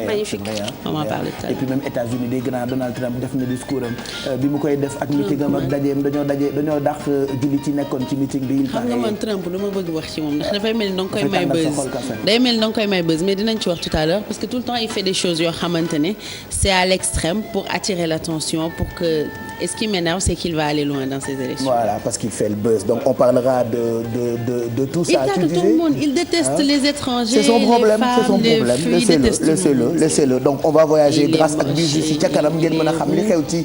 magnifique on va parler de ça et puis même États-Unis dégg naa Donald Trump def na discours am bi mu koy def ak meeting am ak dajeem dañoo dàq julli ci nekkoon ci meeting bi xam nga man Trump du ma bëgg wax ci moom ndax dafay mel ni danga koy may buzz day mel ni danga koy may buzz mais dinañ ci wax tout à l'heure parce que tout le temps il fait des choses yoo xamante ne c'est à l'extrême pour attirer l'attention pour que et ce qui m'énerve c'est qu'il va aller loin dans ces élections. Voilà parce qu'il fait le buzz donc on parlera de tout ça. Il tape tout le monde, il déteste les étrangers. C'est son problème, les femmes, les filles, laissez-le donc on va voyager grâce ak Bijou si ca kanam ngeen mën a xam li xew ci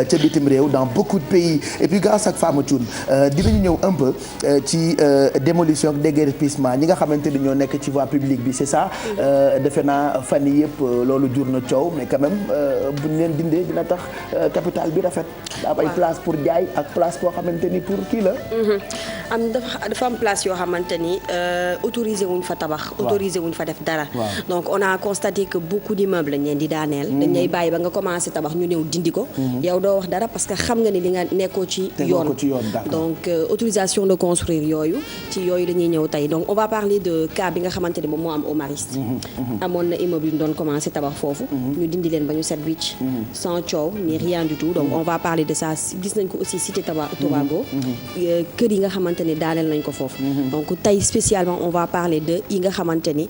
ca bitim réew dans beaucoup de pays et puis grâce ak Fama Thioune dinañu ñëw un peu ci démolition ak déguerpissement ñi nga xamante ni ñoo nekk ci voie publique bi c'est ça defe naa fan yii yëpp loolu jur na coow mais quand même bu ñu leen dindee dina tax capital bi rafet. daa am ay place pour jaay ak place boo xamante ni pour kii la. dafa am place yoo xamante ni autorisé wuñ fa tabax. autorisé wuñ fa def dara. donc on a constaté que beaucoup d'immeubles lañ leen di daaneel. dañ lay bàyyi ba nga commencé tabax ñu ñëw dindi ko. yow doo wax dara parce que xam nga ni li nga nekkoo ci yoon. donc autorisation de construire yooyu ci yooyu dañuy ñëw tey donc on va parler de cas bi nga xamante ni moom moo am au Mariste. amoon na immeuble yu ñu doon commencé tabax foofu. ñu dindi leen ba ñu set wicc. sans coow ni rien du tout donc on va parler de ça gis nañ ko aussi cité Tobago. kër yi nga xamante ni daaneel nañ ko foofu. donc tey spécialement on va parler de yi nga xamante ni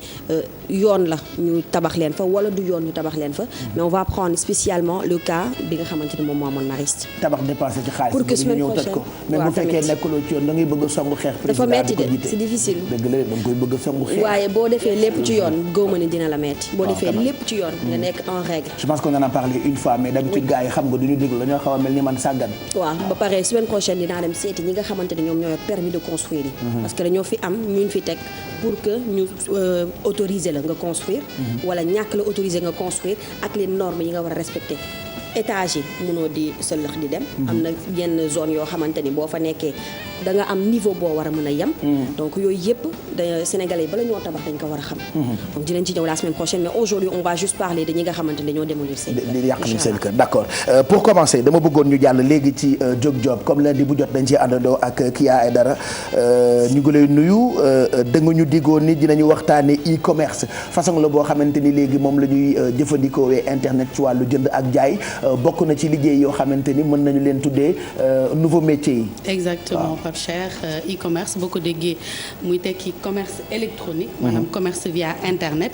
yoon la ñu tabax leen fa wala du yoon ñu tabax leen fa. mais on va prendre spécialement le cas bi nga xamante ni moom moo amoon Mariste. tabax dépensé ci xaalis pour que semaine prochaine mais bu fekkee nekkuloo ci yoon da ngay bëgg a songu xeex. dafa metti de c'est difficile. dëgg la da nga koy bëgg a songu xeex. waaye boo defee lépp ci yoon góoma ni dina la metti. boo defee lépp ci yoon nga nekk en règle. je pense qu'on en a parlé une fois mais d'habitude gars yi xam nga duñu déglu dañoo xaw a mel ni man sàggan. waaw ba pare semaine prochaine dinaa dem seeti ñi nga xamante ni ñoom ñoo permis de construire yi. parce que dañoo fi am ñun fi teg pour que ñu autoriser la nga construire. wala ñàkk la autoriser nga construire ak les normes yi nga war a respecter. étage yi mënoo di sëllax di dem. am na yenn zone yoo xamante ni boo fa nekkee da nga am niveau boo war a mën a yem. donc yooyu yëpp Sénégalais yi bala ñoo tabax dañ ko war a xam. donc dinañ ci ñëw la semaine prochaine mais aujourd'hui on va juste parler de ñi nga xamante ni dañoo démolir seen kër. di yàq seen kër d'accord pour commencer dama bëggoon ñu jàll léegi ci Jóg Job comme lundi bu jot dañ ci àndandoo ak Kya Aidara ñu ngi lay nuyu da nga ñu diggoon ni dinañu waxtaane e-commerce façon la boo xamante ni léegi moom la ñuy jëfandikoowee internet ci wàllu jënd ak jaay. bokk na ci liggéey yoo xamante ni mën nañu leen tuddee nouveau métier yi. exactement Pape Cheikh e-commerce boo ko déggee muy tekki commerce électronique. maanaam commerce via internet.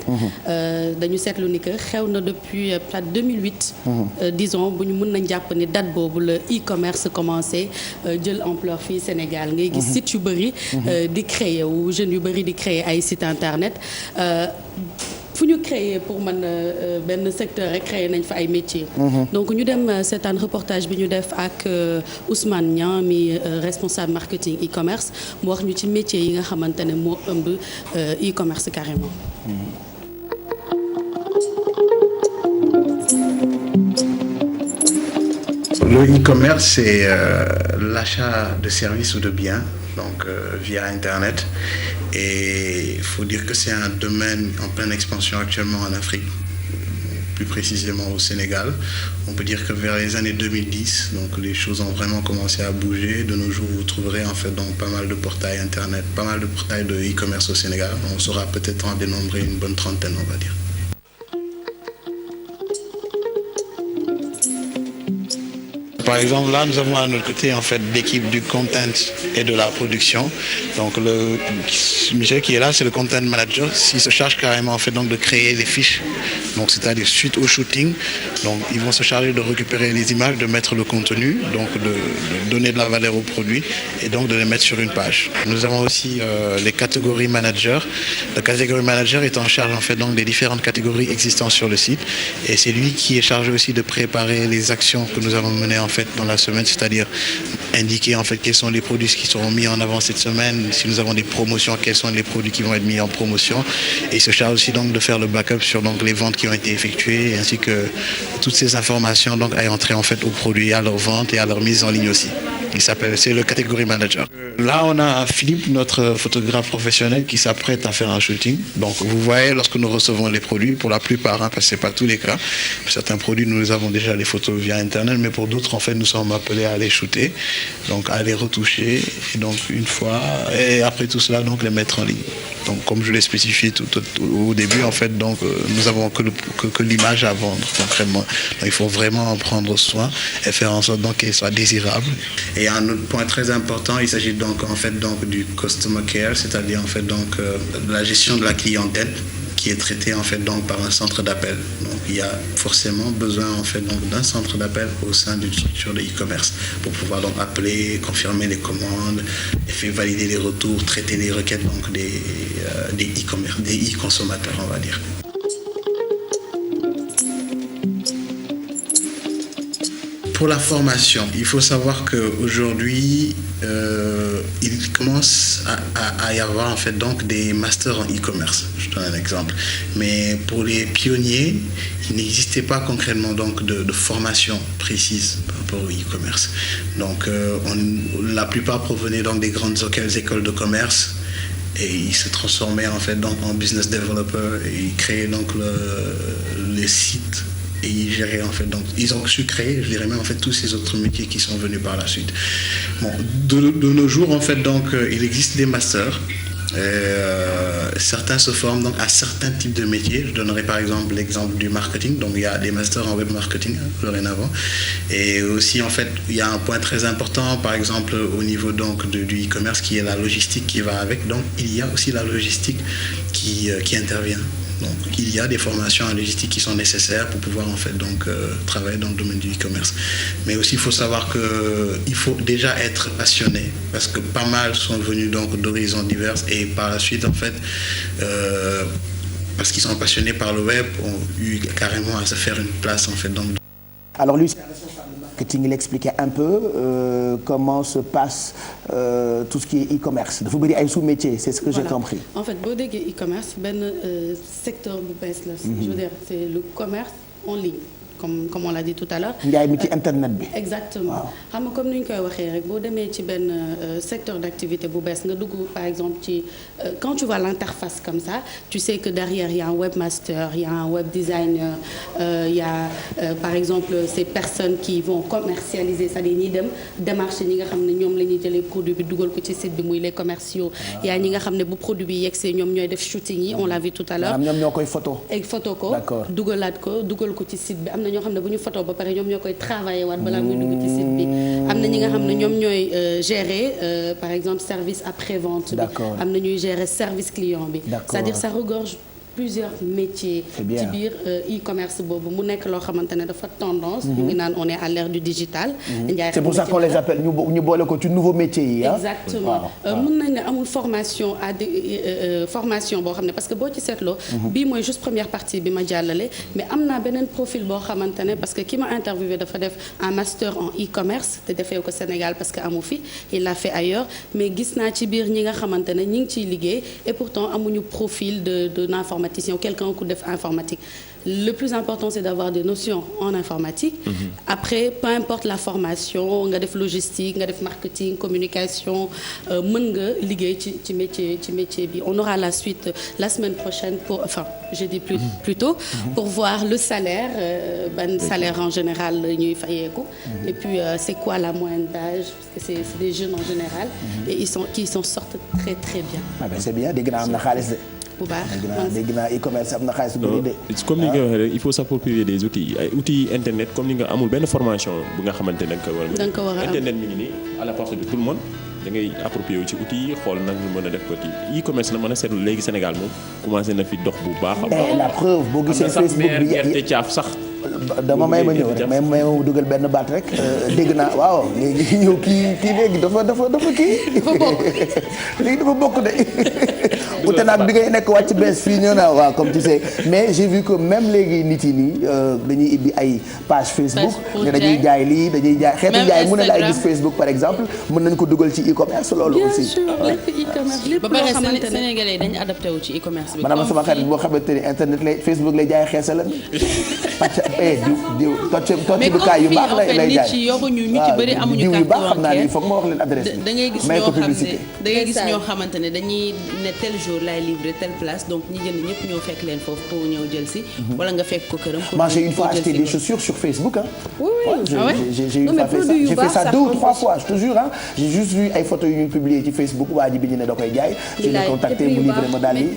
dañu seetlu ni que xew na depuis peut-être 2008. disons bu ñu mën nañ jàpp ni date boobu la e-commerce commencé jël ampleur fii Sénégal ngay gis site yu bëri. di créer wu jeunes yu bëri di créer ay site internet. fu ñu créer pour man benn secteur rek créer nañ fa ay métiers. donc ñu dem seetaan reportage bi ñu def ak Ousmane Niang mi responsable marketing e-commerce mu wax ñu ci métiers yi nga xamante ne moo ëmb e-commerce carrément. Le e-commerce, c'est l'achat de services ou de biens, donc via Internet. Et il faut dire que c'est un domaine en pleine expansion actuellement en Afrique, plus précisément au Sénégal. On peut dire que vers les années 2010, donc les choses ont vraiment commencé à bouger. De nos jours, vous trouverez en fait donc pas mal de portails Internet, pas mal de portails de e-commerce au Sénégal. On saura peut-être en dénombrer une bonne trentaine, on va dire. Par exemple, là, nous avons à notre côté en fait l'équipe du content et de la production. Donc le monsieur qui est là, c'est le content manager. Il se charge carrément en fait donc de créer les fiches. Donc c'est-à-dire suite au shooting. Donc ils vont se charger de récupérer les images, de mettre le contenu, donc de donner de la valeur au produit et donc de les mettre sur une page. Nous avons aussi les catégories managers. Le catégorie manager est en charge en fait donc des différentes catégories existantes sur le site et c'est lui qui est chargé aussi de préparer les actions que nous avons menées en fait dans la semaine, c'est-à-dire indiquer en fait quels sont les produits qui seront mis en avant cette semaine, si nous avons des promotions, quels sont les produits qui vont être mis en promotion et il se charge aussi donc de faire le backup sur donc les ventes qui ont été effectuées ainsi que toutes ces informations donc à entrer en fait aux produits, à leur vente et à leur mise en ligne aussi. C'est le catégorie manager. Là, on a Philippe, notre photographe professionnel, qui s'apprête à faire un shooting. Donc, vous voyez, lorsque nous recevons les produits, pour la plupart, parce que ce n'est pas tous les cas, certains produits, nous avons déjà les photos via Internet, mais pour d'autres, en fait, nous sommes appelés à les shooter, donc à les retoucher, et donc une fois, et après tout cela, donc les mettre en ligne. Donc, comme je l'ai spécifié tout au début, en fait, donc nous avons que l'image à vendre concrètement. Donc, il faut vraiment en prendre soin et faire en sorte donc qu'elle soit désirable. Et un autre point très important, il s'agit donc en fait donc du customer care, c'est-à-dire en fait donc de la gestion de la clientèle qui est traitée en fait donc par un centre d'appel. Donc il y a forcément besoin en fait donc d'un centre d'appel au sein d'une structure de e-commerce pour pouvoir donc appeler, confirmer les commandes, et faire valider les retours, traiter les requêtes donc des e-commerce, des e-consommateurs on va dire. Pour la formation, il faut savoir qu'aujourd'hui, il commence à y avoir en fait donc des masters en e-commerce. Je donne un exemple. Mais pour les pionniers, il n'existait pas concrètement donc de formation précise par rapport au e-commerce. Donc la plupart provenaient donc des grandes écoles de commerce. Et ils se transformaient en fait donc en business developer et ils créaient donc les sites et ils géraient en fait donc ils ont su créer, je dirais même en fait tous ces autres métiers qui sont venus par la suite. Bon, de nos jours en fait donc il existe des masters. Certains se forment donc à certains types de métiers. Je donnerai par exemple l'exemple du marketing. Donc il y a des masters en web marketing dorénavant. Et aussi en fait il y a un point très important par exemple au niveau donc du e-commerce qui est la logistique qui va avec. Donc il y a aussi la logistique qui intervient. Donc il y a des formations en logistique qui sont nécessaires pour pouvoir en fait donc travailler dans le domaine du e-commerce. Mais aussi il faut savoir que il faut déjà être passionné parce que pas mal sont venus donc d'horizons divers et par la suite en fait parce qu'ils sont passionnés par le web ont eu carrément à se faire une place en fait donc. Alors lui, c'est un responsable de marketing, il expliquait un peu comment se passe tout ce qui est e-commerce. Dafa bëri ay sous-métiers, c'est ce que j'ai compris. En fait boo déggee e-commerce benn secteur bu bees la. Je veux dire c'est le commerce en ligne. Comme on l'a dit tout à l'heure. njaay mi ci internet bi. Exactement xam nga comme ni ñu koy waxee rek boo demee ci benn secteur d'activité bu bees nga dugg par exemple ci quand tu vois l'interface comme ça tu sais que derrière il y a un webmaster, il y a un web designer, il y a par exemple ces personnes qui vont commercialiser c'est-à-dire ñiy dem démarcher ñi nga xam ne ñoom la ñuy jëlee produit bi dugal ko ci site bi muy les commerciaux. Il y a ñi nga xam ne bu produit bi yegsee ñoom ñooy def shooting yi on l'a vu tout à l'heure. ñoom ñoo koy photo. ak photo ko dugalaat ko dugal ko ci site bi. Am na ñoo xam ne bu ñu photo ba pare ñoom ñoo koy travailler waat balaa muy dugg ci site bi am na ñi nga xam ne ñoom ñooy gérer par exemple service après-vente bi am na ñuy gérer service client bi c'est-à-dire ça regorge plusieurs métiers ci biir e-commerce boobu mu nekk loo xamante ne dafa tendance ñu ngi naan on est à l'ère du digital c'est pour ça qu'on les appelle ñu boole ko ci nouveau métier yi exactement mën nañ ne amul formation formation boo xam ne parce que boo ci seetloo bii mooy juste première partie bi ma jàllale mais am naa beneen profil boo xamante ne parce que ki ma interviewé dafa def un master en e-commerce te defee ko Sénégal parce que amu fi il l'a fait ailleurs mais gis naa ci biir ñi nga xamante ne ñi ngi ciy liggéey et pourtant amuñu profil de informaticien ou quelqu'un ku def informatique. Le plus important c'est d'avoir des notions en informatique. Après peu importe la formation nga def logistique nga def marketing communication mën nga liggéey ci métier bi. On aura la suite la semaine prochaine jeudi plutôt pour voir le salaire ban salaire en général la ñuy fayeeku et puis c'est quoi la moyenne d'âge parce que c'est des jeunes en général et qui sortent très très bien. Ah ben c'est bien dégg naa am na xaalis de. bu baax dégg naa e-commerce am na xaalis bu bëri de. comme ni nga waxee rek il faut s'approprier des outils ay outils internet comme ni nga amul benn formation bu nga xamante ne da nga ko war a am internet mi ngi nii à la portée de tout le monde da ngay approprier wu ci outils yi xool nag ñu mën a def ko ci e-commerce na mën a seetlu léegi Sénégal moom commencé na fi dox bu baax a baax. la preuve boo gisee Facebook bi gerte caaf sax. dama may ma ñëw rek may ma dugal benn baat rek dégg naa waaw léegi ñëw kii léegi dafa kii léegi dafa bokk de ute naag bi ngay nekk wàcc bees fii ñëw naa waaw comme tu sais mais j'ai vu que même léegi nit yi nii dañuy ibbi ay page Facebook ne dañuy jaay lii dañuy jaay xeetu jaay mu ne laay gis Facebook par exemple mën nañ ko dugal ci e-commerce loolu aussi ba pare Sénégalais yi dañu adapté wu ci e-commerce bi maanaam sama xarit boo xamante ni internet lay Facebook lay jaay xeesalam diw tocc bu kaay yu baax lay jaay nit yi yoruñu ñu ci bëri amuñu carte bancaire xam naa ni foog ma wax leen adresse bi da ngay gis ñoo xamante ne dañuy ne tel jour lay livrer telle place donc ñi jënd ñëpp ñoo fekk leen foofu pour ñëw jël si wala nga fekk ko këram moi j'ai une fois acheté des chaussures sur Facebook oui j'ai fait ça 2 ou 3 fois je te jure j'ai juste vu ay photos yu ñu publié ci Facebook waa ji bi ñu ne da koy jaay je l'ai contacté mu livré ma daal yi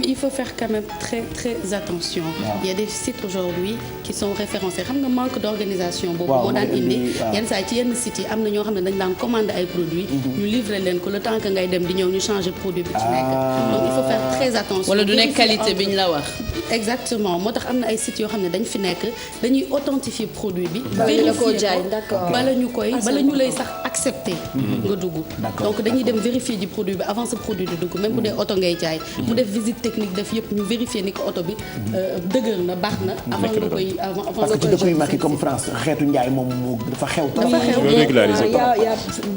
il faut faire quand même très très attention il y a des sites aujourd'hui qui sont référencés xam nga manque d'organisation boobu moo daan indi yenn saa ci yenn sites yi am na ñoo xam ne dañ daan commander ay produits ñu livrer leen ko le temps que ngay dem di ñëw ñu changer produit bi ci nekk donc il faut faire très attention wala du nekk qualité bi ñu la wax exactement moo tax am na ay sites yoo xam ne dañ fi nekk dañuy authentifier produit bi bala ñu lay sax accepter nga dugg donc dañuy dem vérifier du produit bi avant ce produit di dugg même bu dee oto ngay jaay mu def visite technique def yëpp ñu vérifier ni ko oto bi dëgër na baax na avant parce que ci dëkk yu mag yi comme France xeetu njaay moom moo dafa xew. régulariser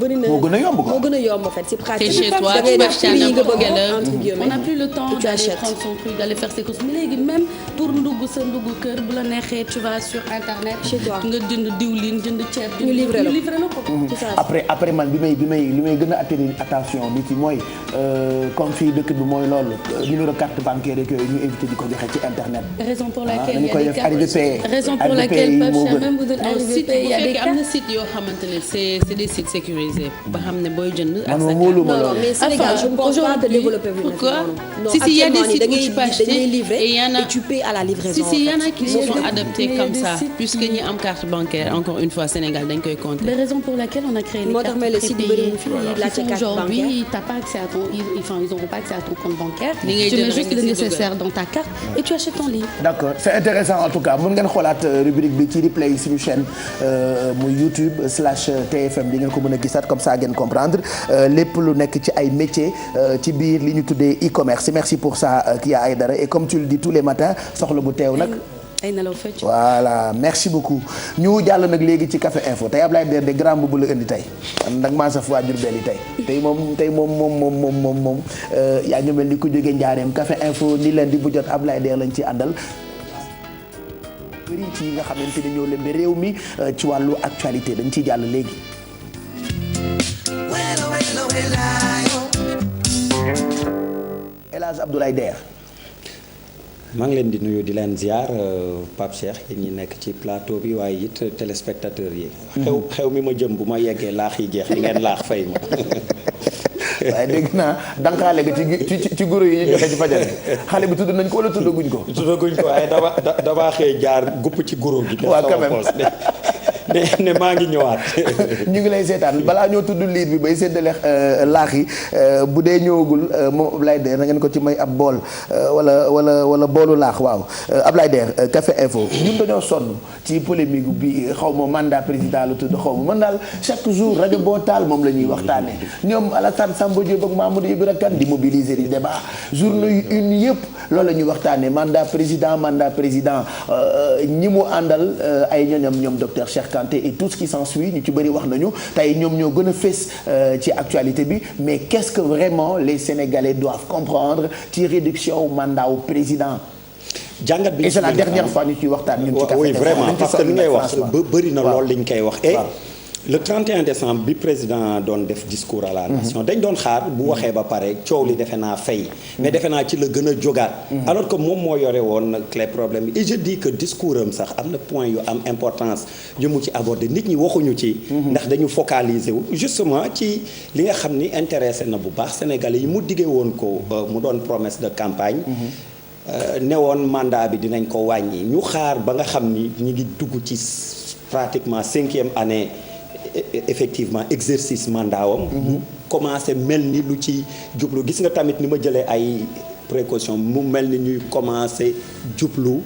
bëri na moo gën a yomb quoi. moo gën a yomb en fait c'est pratique. Chez toi, da ngay tu peux def acheter prix yi nga n'importe bëgg quelle heure. entre guillemets. On n'a plus le temps Tu d'aller achètes. prendre son truc, d'aller faire ses courses. Mais léegi même pour ndugg sa ndugg kër bu la neexee tu vas sur internet. Chez toi. nga jënd diwlin jënd ceeb. ñu livré la ko. C'est ça. après man li may gën a attirer attention nit yi mooy comme fii dëkk bi mooy loolu numéro carte bancaire rek yooyu ñu éviter di ko joxe ci internet. Raison pour laquelle dañu koy def arrivé payé. raison pour laquelle même bu dul arrivé payé il y a des am na site yoo xamante ne c'est des sites sécurisés ba xam ne booy jënd. man moom wóoluma loolu. mais Sénégal je ne pense pas que développer bu pourquoi non, si il y a des sites où dañuy tu peux acheter livrer et il y en a et tu payes à la livraison. si il y en a qui se sont Mais adaptés il y a comme des ça sites puisque ñi am carte bancaire encore une fois Sénégal dañ koy compter. la raison pour laquelle on a créé les moo cartes tax mais le site prépayées. la carte bancaire. Aujourd'hui t'as pas accès à ton ils n'auront pas accès à ton compte bancaire. Li ngay Tu jënd mets rek juste nga le siy nécessaire dans ta carte et tu achètes en ligne. d'accord c'est intéressant en tout cas mën ngeen xoolaat rubrique bi ci replay suñu chaîne muy YouTube /TFM di ngeen ko mën a gisaat comme ça ngeen comprendre lépp lu nekk ci ay métiers ci biir li ñu tuddee e-commerce merci pour ça Kya Aïdara et comme tu le dis tous les matins soxla bu teew nag. ay nelaw fecc. voilà merci beaucoup ñu jàll nag léegi ci Café Info tey Ablaye Der de grand boobu la indi tey nag maa saf waa Diourbel yi tey moom yaa ngi mel ni ku jógee Njaareem Café Info ni leen di bu jot Ablaye Der lañ ci àndal bëri ci yi nga xamante ni ñoo lembe réew mi ci wàllu actualité dañ ciy jàll léegi El Hadj Abdoulaye Der maa ngi leen di nuyu di leen ziar Pape Cheikh yéen ñi nekk ci plateau bi waaye it téléspectateurs yi. xew mi ma jëm bu ma yeggee laax yi jeex di ngeen laax fay ma. waaye dégg naa dankaale nga ci guro yi ñu joxe ci fajar xale bi tudd nañ ko wala tuddaguñ ko. tuddaguñ ko waaye dama xëy jaar gupp ci guro gi. waaw quand même ne maa ngi ñëwaat. ñu ngi lay seetaan balaa ñoo tudd liir bi bay séddale laax yi bu dee ñëwagul moom Ablaye Der na ngeen ko ci may ab bool wala boolu laax waaw Ablaye Der Café Info ñun dañoo sonn ci polémique bi xaw ma mandat président la tudd xaw ma man daal chaque jour rajo boo taal moom la ñuy waxtaanee ñoom Alassane Samba Diop ak Mamadou Ibra Kane di mobiliser di débat journée yu une yëpp loolu la ñuy waxtaanee mandat président ñi mu àndal ay ñoñam ñoom docteur Cheikh Kanté et tout ce qui s'ensuit ñu ci bëri wax nañu tey ñoom ñoo gën a fës ci actualité bi mais qu'est-ce que vraiment les Sénégalais doivent comprendre ci réduction mandat au président. jàngat bi et c'est la dernière fois ñu ciy waxtaan ñun. ci Café oui vraiment parce que li ngay wax bëri na lool li ñu koy wax. et le 31 décembre bi président doon def discours à la nation dañ doon xaar bu waxee ba pare coow li defe naa fay mais defe naa ci la gën a jógaat alors que moom moo yore woon les problèmes et je dis que discours am sax am na point yu am importance yu mu ci aborder nit ñi waxuñu ci ndax dañu focaliser wu justement ci li nga xam ni intéressé na bu baax Sénégalais yi mu diggee woon ko mu doon promesse de campagne newoon mandat bi dinañ ko wàññi ñu xaar ba nga xam ni ñi ngi dugg ci pratiquement 5e année effectivement exercice mandat wam commencé mel ni lu ci jublu gis nga tamit ni ma jëlee ay précaution mu mel ni ñuy commencé jublu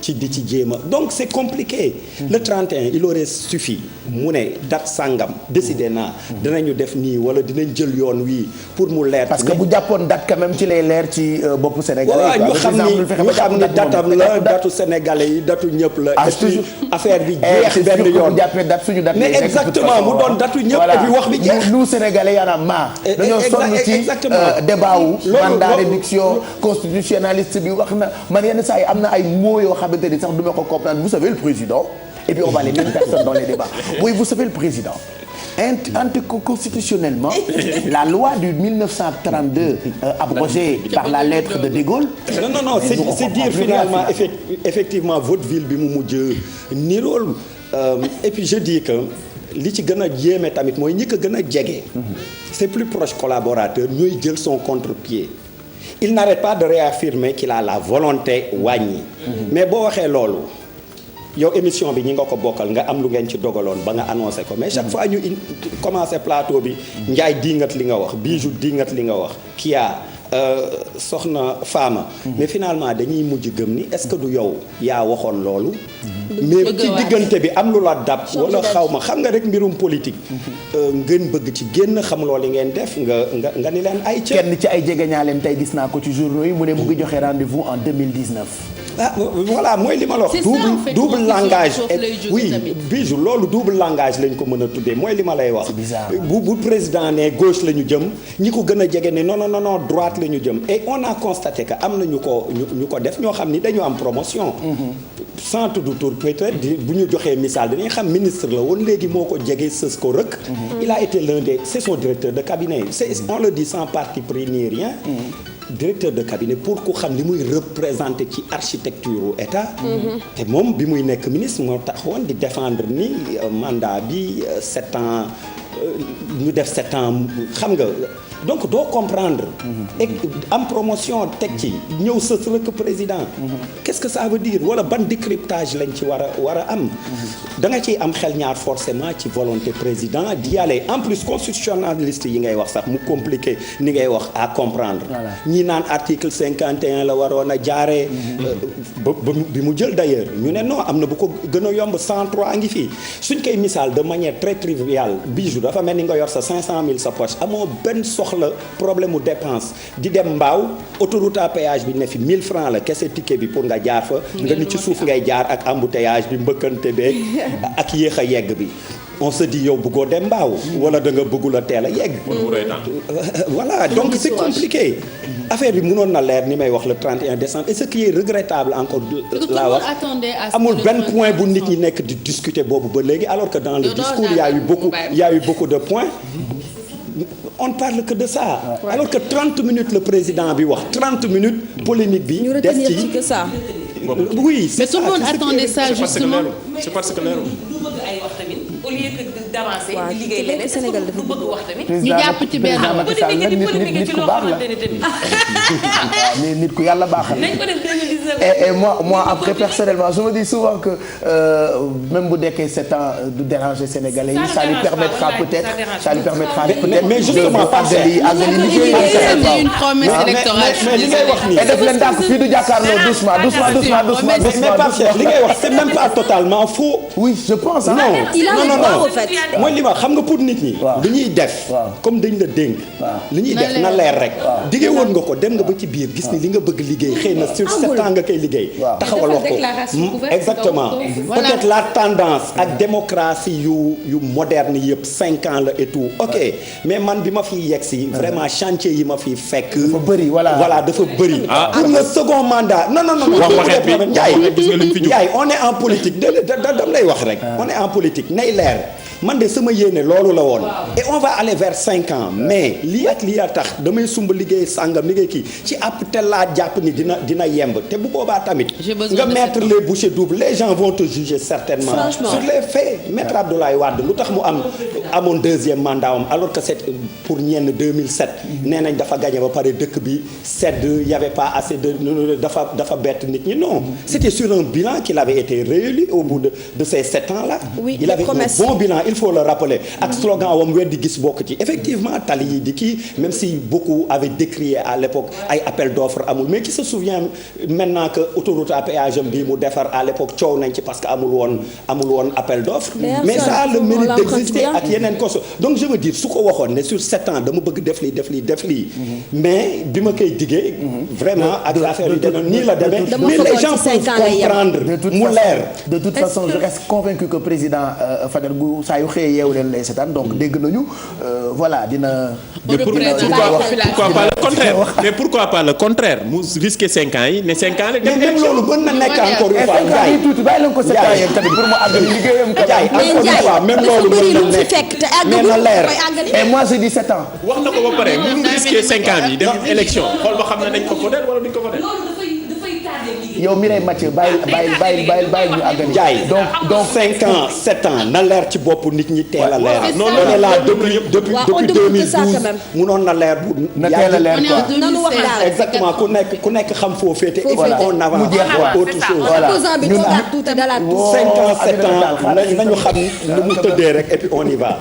ci di ci jéem a donc c'est compliqué le 31 il aurait suffi mu ne date sangam décidé naa dinañu def nii wala dinañ jël yoon wii pour mu leer parce que bu jàppoon date quand même ci lay leer ci boppu Sénégalais waaw ñu xam ni datam la datu Sénégalais yi datu ñëpp la et puis affaire bi jeex benn yoon jàppee date suñu date mais exactement mu doon datu ñëpp et puis wax bi jeex nous Sénégalais y'en a marre dañoo sonn ci débat wu mandat réduction constitutionnaliste bi wax na man yenn saa yi am na ay mots yoo xamante ni sax du ma ko comprendre vous savez le président et puis on va les mêmes personnes dans les débats oui vous savez le président anticonstitutionnellement la loi du 1932 abrogée par la lettre de De Gaulle. non c'est dire finalement effectivement votre ville bi mu mujj nirool et puis je dis que li ci gën a yéeme tamit mooy ñi ko gën a jege. ses plus proches collaborateurs ñooy jël son contre-pied. il n'arrête pas de réaffirmer qu'il a la volonté wàññi. mais boo waxee loolu. yow émission bi ñi nga ko bokkal nga am lu ngeen ci dogaloon ba nga annoncé ko mais chaque fois ñu commencé plateau bi Ndiaye dingat li nga wax Bijou dingat li nga wax Kia soxna Fama mais finalement dañuy mujj gëm ni est-ce que du yow yaa waxoon loolu mais ci diggante bi am lu la dab wala xaw ma xam nga rek mbirum politique ngeen bëgg ci génn xam loolu li ngeen def nga ni leen ay kenn ci ay jegeñaaleem tey gis naa ko ci journaux yi mu ne mu ngi joxe rendez-vous en 2019 voilà mooy li ma la wax. double langage. oui Bijou loolu double langage lañ ko mën a tuddee mooy li ma lay wax. bu président ne gauche la ñu jëm ñi ko gën a jege ne non droite la ñu jëm et on a constaté que am na ñu ko def ñoo xam ni dañu am promotion. sans tudd tur peut-être bu ñu joxee misaal dañuy xam ministre la woon léegi moo ko jege sës ko rëkk. il a été l'un des c'est son directeur de cabinet on le dit sans parti pris ni rien. directeur de cabinet pour ku xam li muy représenté ci architecture état. te moom bi muy nekk ministre moo taxoon di défendre ni mandat bi 7 ans ñu def 7 ans xam nga donc doo comprendre. et am promotion teg ci ñëw sës rek président. qu'est-ce que ça veut dire wala ban décryptage lañ ci war a am. da nga ciy am xel ñaar forcément ci volonté président d'y aller en plus constitutionnaliste yi ngay wax sax mu compliqué ni ngay wax à comprendre. ñi naan article 51 la waroon a jaaree. ba bi mu jël d'ailleurs ñu ne non am na bu ko gën a yomb 103 ngi fii suñ koy misaal de manière très triviale Bijou dafa mel ni nga yor sa 500000 sa poche amoo benn soxla problème mu dépense di dem mbaaw autoroute à péage bi ne fi 1000 francs la kese ticket bi pour nga jaar fa. nga ni ci suuf ngay jaar ak embouteillage bi mbëkkante beeg ak yéex a yegg bi. on se dit yow bëggoo dem mbaaw wala da nga bëggul a teel a yegg. voilà donc c'est compliqué. affaire bi mënoon na leer ni may wax le 31 décembre et ce qui est regrettable encore laa wax amul benn point bu nit ñi nekk di discuter boobu ba léegi alors que dans le discours il y a eu beaucoup de points. on ne parle que de ça. alors que 30 minutes le président bi wax 30 minutes polémique bi. ñu retenir ci que ça. oui mais tout le monde attendait ça justement. c'est parce que leeru. ay wax tamit au lieu que d'avancer di liggéey leneen Sénégal dafa bëgg wax tamit. ñu jàpp ci benn nit ku baax la mais nit ku yàlla baaxal. nañ ko def 2019. et moi après personnellement je me dis souvent que même bu dekkee 7 ans du déranger sénégalais yi ça lui permettra peut-être mais justement àggali liggéey. c'est une promesse électorale. mais li ngay wax nii. et def leen ndànk fii du jàkkaarloo doucement. mais Pape Cheikh li ngay wax c'est même pas totalement faux. oui je pense hein. non mooy li ma xam nga pour nit ñi. lu ñuy def. comme dañ la dénk. li ñuy def na leer rek. diggee woon nga ko dem nga ba ci biir gis ni li nga bëgg liggéey xëy na sur 7 ans nga koy liggéey. taxawal wax ko exactement. peut-être la tendance ak démocratie yu moderne yëpp 5 ans la et tout ok mais man bi ma fiy yegg si vraiment chantier yi ma fiy fekk. dafa bëri voilà dafa bëri. pour le second mandat non. Ndiaye on est en politique dam lay wax rek. on est en politique nay leer. man de sama yéene loolu la woon et on va aller vers 5 ans mais lii ak lii a tax damay sumb liggéey sàngam liggéey kii ci ab tel laa jàpp ni dina yemb te bu boobaa tamit nga mettre les bouchées doubles les gens vont te juger certainement sur les faits. Maître Abdoulaye Wade lu tax mu amoon deuxième mandat am alors que c'est pour ñenn 2007 nee nañ dafa gagné ba pare dëkk bi sedd y avait pas assez de dafa bett nit ñi non c'était sur un bilan qu'il avait été réélu au bout de ces 7 ans là. Il avait un bon bilan. Il faut le rappeler ak slogan wam weddi gis bokk ci effectivement tali yi di kii même si beaucoup avaient décrié à l'époque ay appel d'offres amul mais qui se souvient maintenant que autoroute à péage bi mu defar à l'époque coow nañ ci parce que amul woon appel d'offres mais ça a le mérite d'exister ak yeneen koso donc je veux dire su ko waxoon ne sur 7 ans dama bëgg def lii mais bi ma koy diggee vraiment ak affaire yi demee nii la demee mais les gens peuvent comprendre mu leer. De toute façon je reste convaincu que président Fadel gu saa yu xëyee yeewu leen lay seetaan donc dégg nañu voilà dina. pourquoi pas le contraire mu risquer 5 ans yi ne 5 ans rek. mais même loolu mën na nekk encore une fois. Ndiaye tuuti bàyyi leen ko 7 ans yeeg tamit pour mu àggali liggéeyam. Ndiaye encore une fois même loolu mën na nekk mais na leer. et moi j'ai dit 7 ans. wax na ko ba pare mënu risquer 5 ans yi dem élection xool ba xam ne nañ ko voter wala duñ ko voter. yow Mireille Mathieu bàyyi ñu àggali. Ndiaye donc 5 ans 7 ans na leer ci bopp nit ñi teel a leer. non non là depuis 2012 munoon na leer bu. na teel a leer quoi exactement ku nekk xam foo féete. et puis on avance autre chose. voilà ñun 5 ans 7 ans nañu xam ni mu tëddee rek et puis on y va.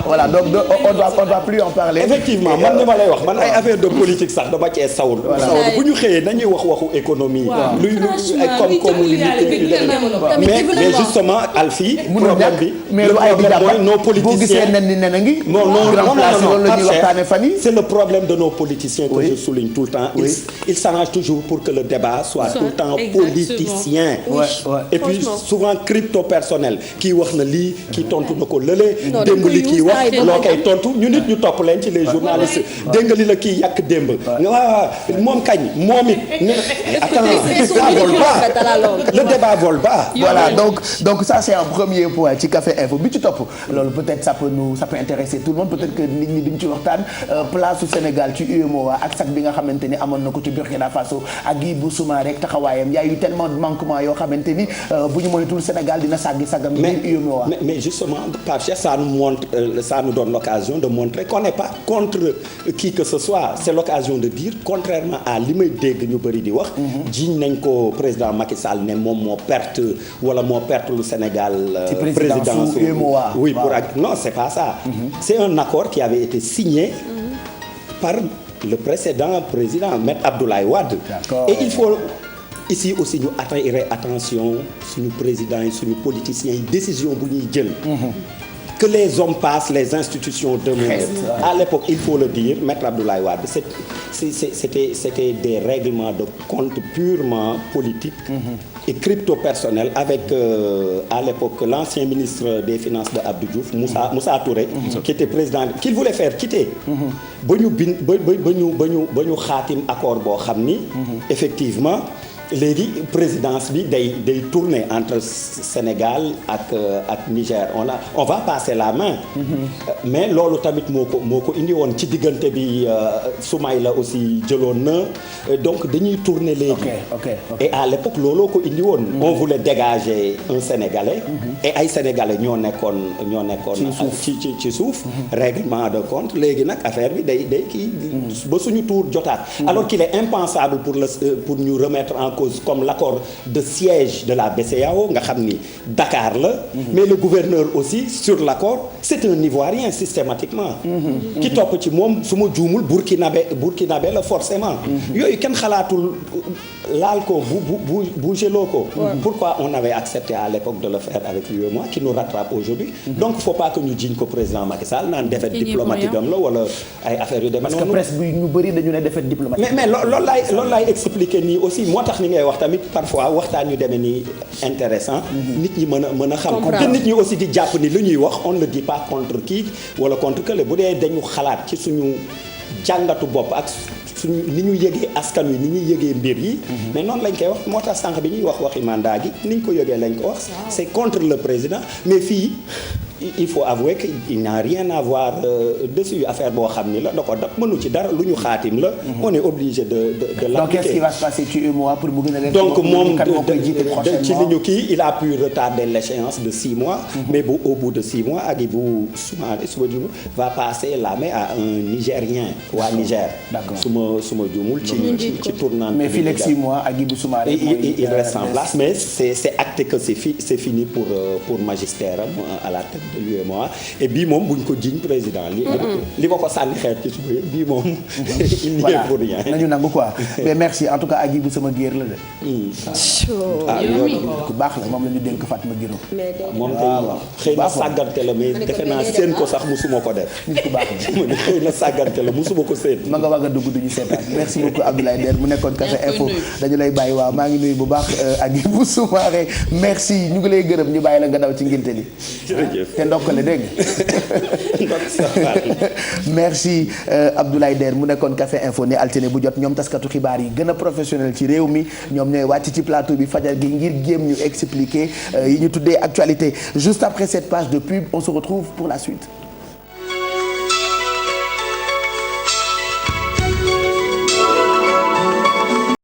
voilà donc on doit plus en parler. effectivement man ni ma lay wax man ay affaire de politique sax dama cee sawul. bu ñu xëyee nañuy waxu économie. luy comme mais justement Alfie. problème bi mais lu ay di mooy nos politiciens c'est le problème de nos politiciens que je souligne tout le temps. Ils s'arrangent toujours pour que le débat soit tout le temps politicien. Et puis souvent crypto personnel kii wax na lii kii tontu na ko lële. démb li kii wax loo koy tontu ñu nit ñu topp leen ci les journalistes dégg nga li la kii yàq démb. waaw moom kañ moom it. attends ça vole pas le débat vole pas. voilà donc ça c'est un premier point ci Café Info bi ci topp loolu peut-être ça peut intéresser tout le monde peut-être que nit ñi duñ ci waxtaan place su Sénégal ci UEMOA ak sax bi nga xamante ni amoon na ko ci Burkina Faso ak Guy Soumaré rek taxawaayam y a eu tellement de manquements yoo xamante ni bu ñu moytuwul Sénégal dina sagam biir UEMOA. mais justement Pape Cheikh ça nous donne l'occasion de montrer qu'on n'est pas contre qui que ce soit c'est l'occasion de dire contrairement à li may dégg ñu bëri di wax. jiiñ nañ ko président Macky Sall ne moom moo perte lu Sénégal. présidence UEMOA. oui non c'est pas ça. C'est un accord qui avait été signé par le précédent président Maître Abdoulaye Wade. Et il faut ici aussi ñu attirer attention suñu président yi suñu politiciens yi décision bu ñuy jël. Que les hommes passent, les institutions demeurent. À l'époque, il faut le dire, Maître Abdoulaye Wade, c'était des règlements de compte purement politiques et crypto-personnels avec, à l'époque, l'ancien ministre des Finances de Abdou Diouf, Moussa Touré, qui était président, qu'il voulait faire quitter. ba ñu xaatim accord boo xam ni effectivement léegi présidence bi day tourner entre Sénégal ak Niger on va passer la main. mais loolu tamit moo ko indi woon ci diggante bi Soumaïla aussi jëloon na donc dañuy tourner léegi. et à l'époque looloo ko indi woon. on voulait dégager un Sénégalais. et ay Sénégalais ñoo nekkoon. ci suuf. règlement de compte léegi nag affaire bi day kii ba suñu tour jotaat. alors qu'il est impensable pour ñu remettre en cause comme l'accord de siège de la BCEAO nga xam ni Dakar la. mais le gouverneur aussi sur l'accord c'est un Ivoirien systématiquement. ki topp ci moom su ma juumul Burkinabé la forcément. yooyu kenn xalaatul laal ko bougeloo ko. pourquoi on avait accepté à l'époque de le faire avec l'UEMOA qui nous rattrape aujourd'hui. donc faut pas que ñu jiñ ko président Macky Sall naan défaite diplomatique am la wala ay affaires yu demee noonu. parce que presse bi ñu bëri dañu ne défaite diplomatique. mais loolu laay expliquer nii aussi moo tax ni ngay wax tamit parfois waxtaan yu demee nii intéressant nit ñi mën a xam. te nit ñi aussi di jàpp ni lu ñuy wax on ne le dit pas contre kii wala contre kële bu dee dañu xalaat ci suñu jàngatu bopp ak suñu ni ñu yëgee askan wi ni ñuy yëgee mbir yi. mais noonu lañ koy wax moo tax sànq bi ñuy wax mandat gi ni ñu ko yëgee lañ ko wax. c'est contre le président mais fii. il faut avouer que il n'y a rien à voir dessus affaire boo xam ni la da ko mënu ci dara lu ñu xaatim la. on est obligé de l'appliquer. donc qu'est-ce qui va se passer ci UEMOA pour mu gën a leen. donc moom ci li ñu kii il a pu retarder l'échéance de 6 mois. mais au bout de 6 mois Hadjibou Soumaré va passer la main à un Nigérien waa Niger. d'accord su ma juumul ci tournant. mais fii léegi 6 mois Hadjibou Soumaré. il reste en place mais c'est acté que c'est fini pour magistère à la tête de l'UEMOA et bii moom buñ ko jiñ président li ma ko sànni xeer ci suba bii moom il n'y est pour rien nañu nangu quoi mais merci en tout cas Hadjibou sama géer la de ku baax la moom la ñu dénk Fatma Guiro moom tey xëy na sàggante la mais defe naa seen ko sax musuma ko def nit ku baax la xëy na sàggante la musuma ko seen ma nga wagga dugg duñu seetaan merci beaucoup Abdoulaye Der mu nekkoon Café Info dañu lay bàyyi waaw maa ngi nuyu bu baax Hadjibou Soumaré merci ñu ngi lay gërëm ñu bàyyi la nga daw ci ngénte li te ndokkale dégg merci Abdoulaye Der mu nekkoon Café Info ne altine bu jot ñoom taskatu xibaar yi gën a professionnel ci réew mi ñoom ñooy wàcc ci plateau bi fajar gi ngir jéem ñu expliquer yi ñu tuddee actualité juste après cette page de pub on se retrouve pour la suite.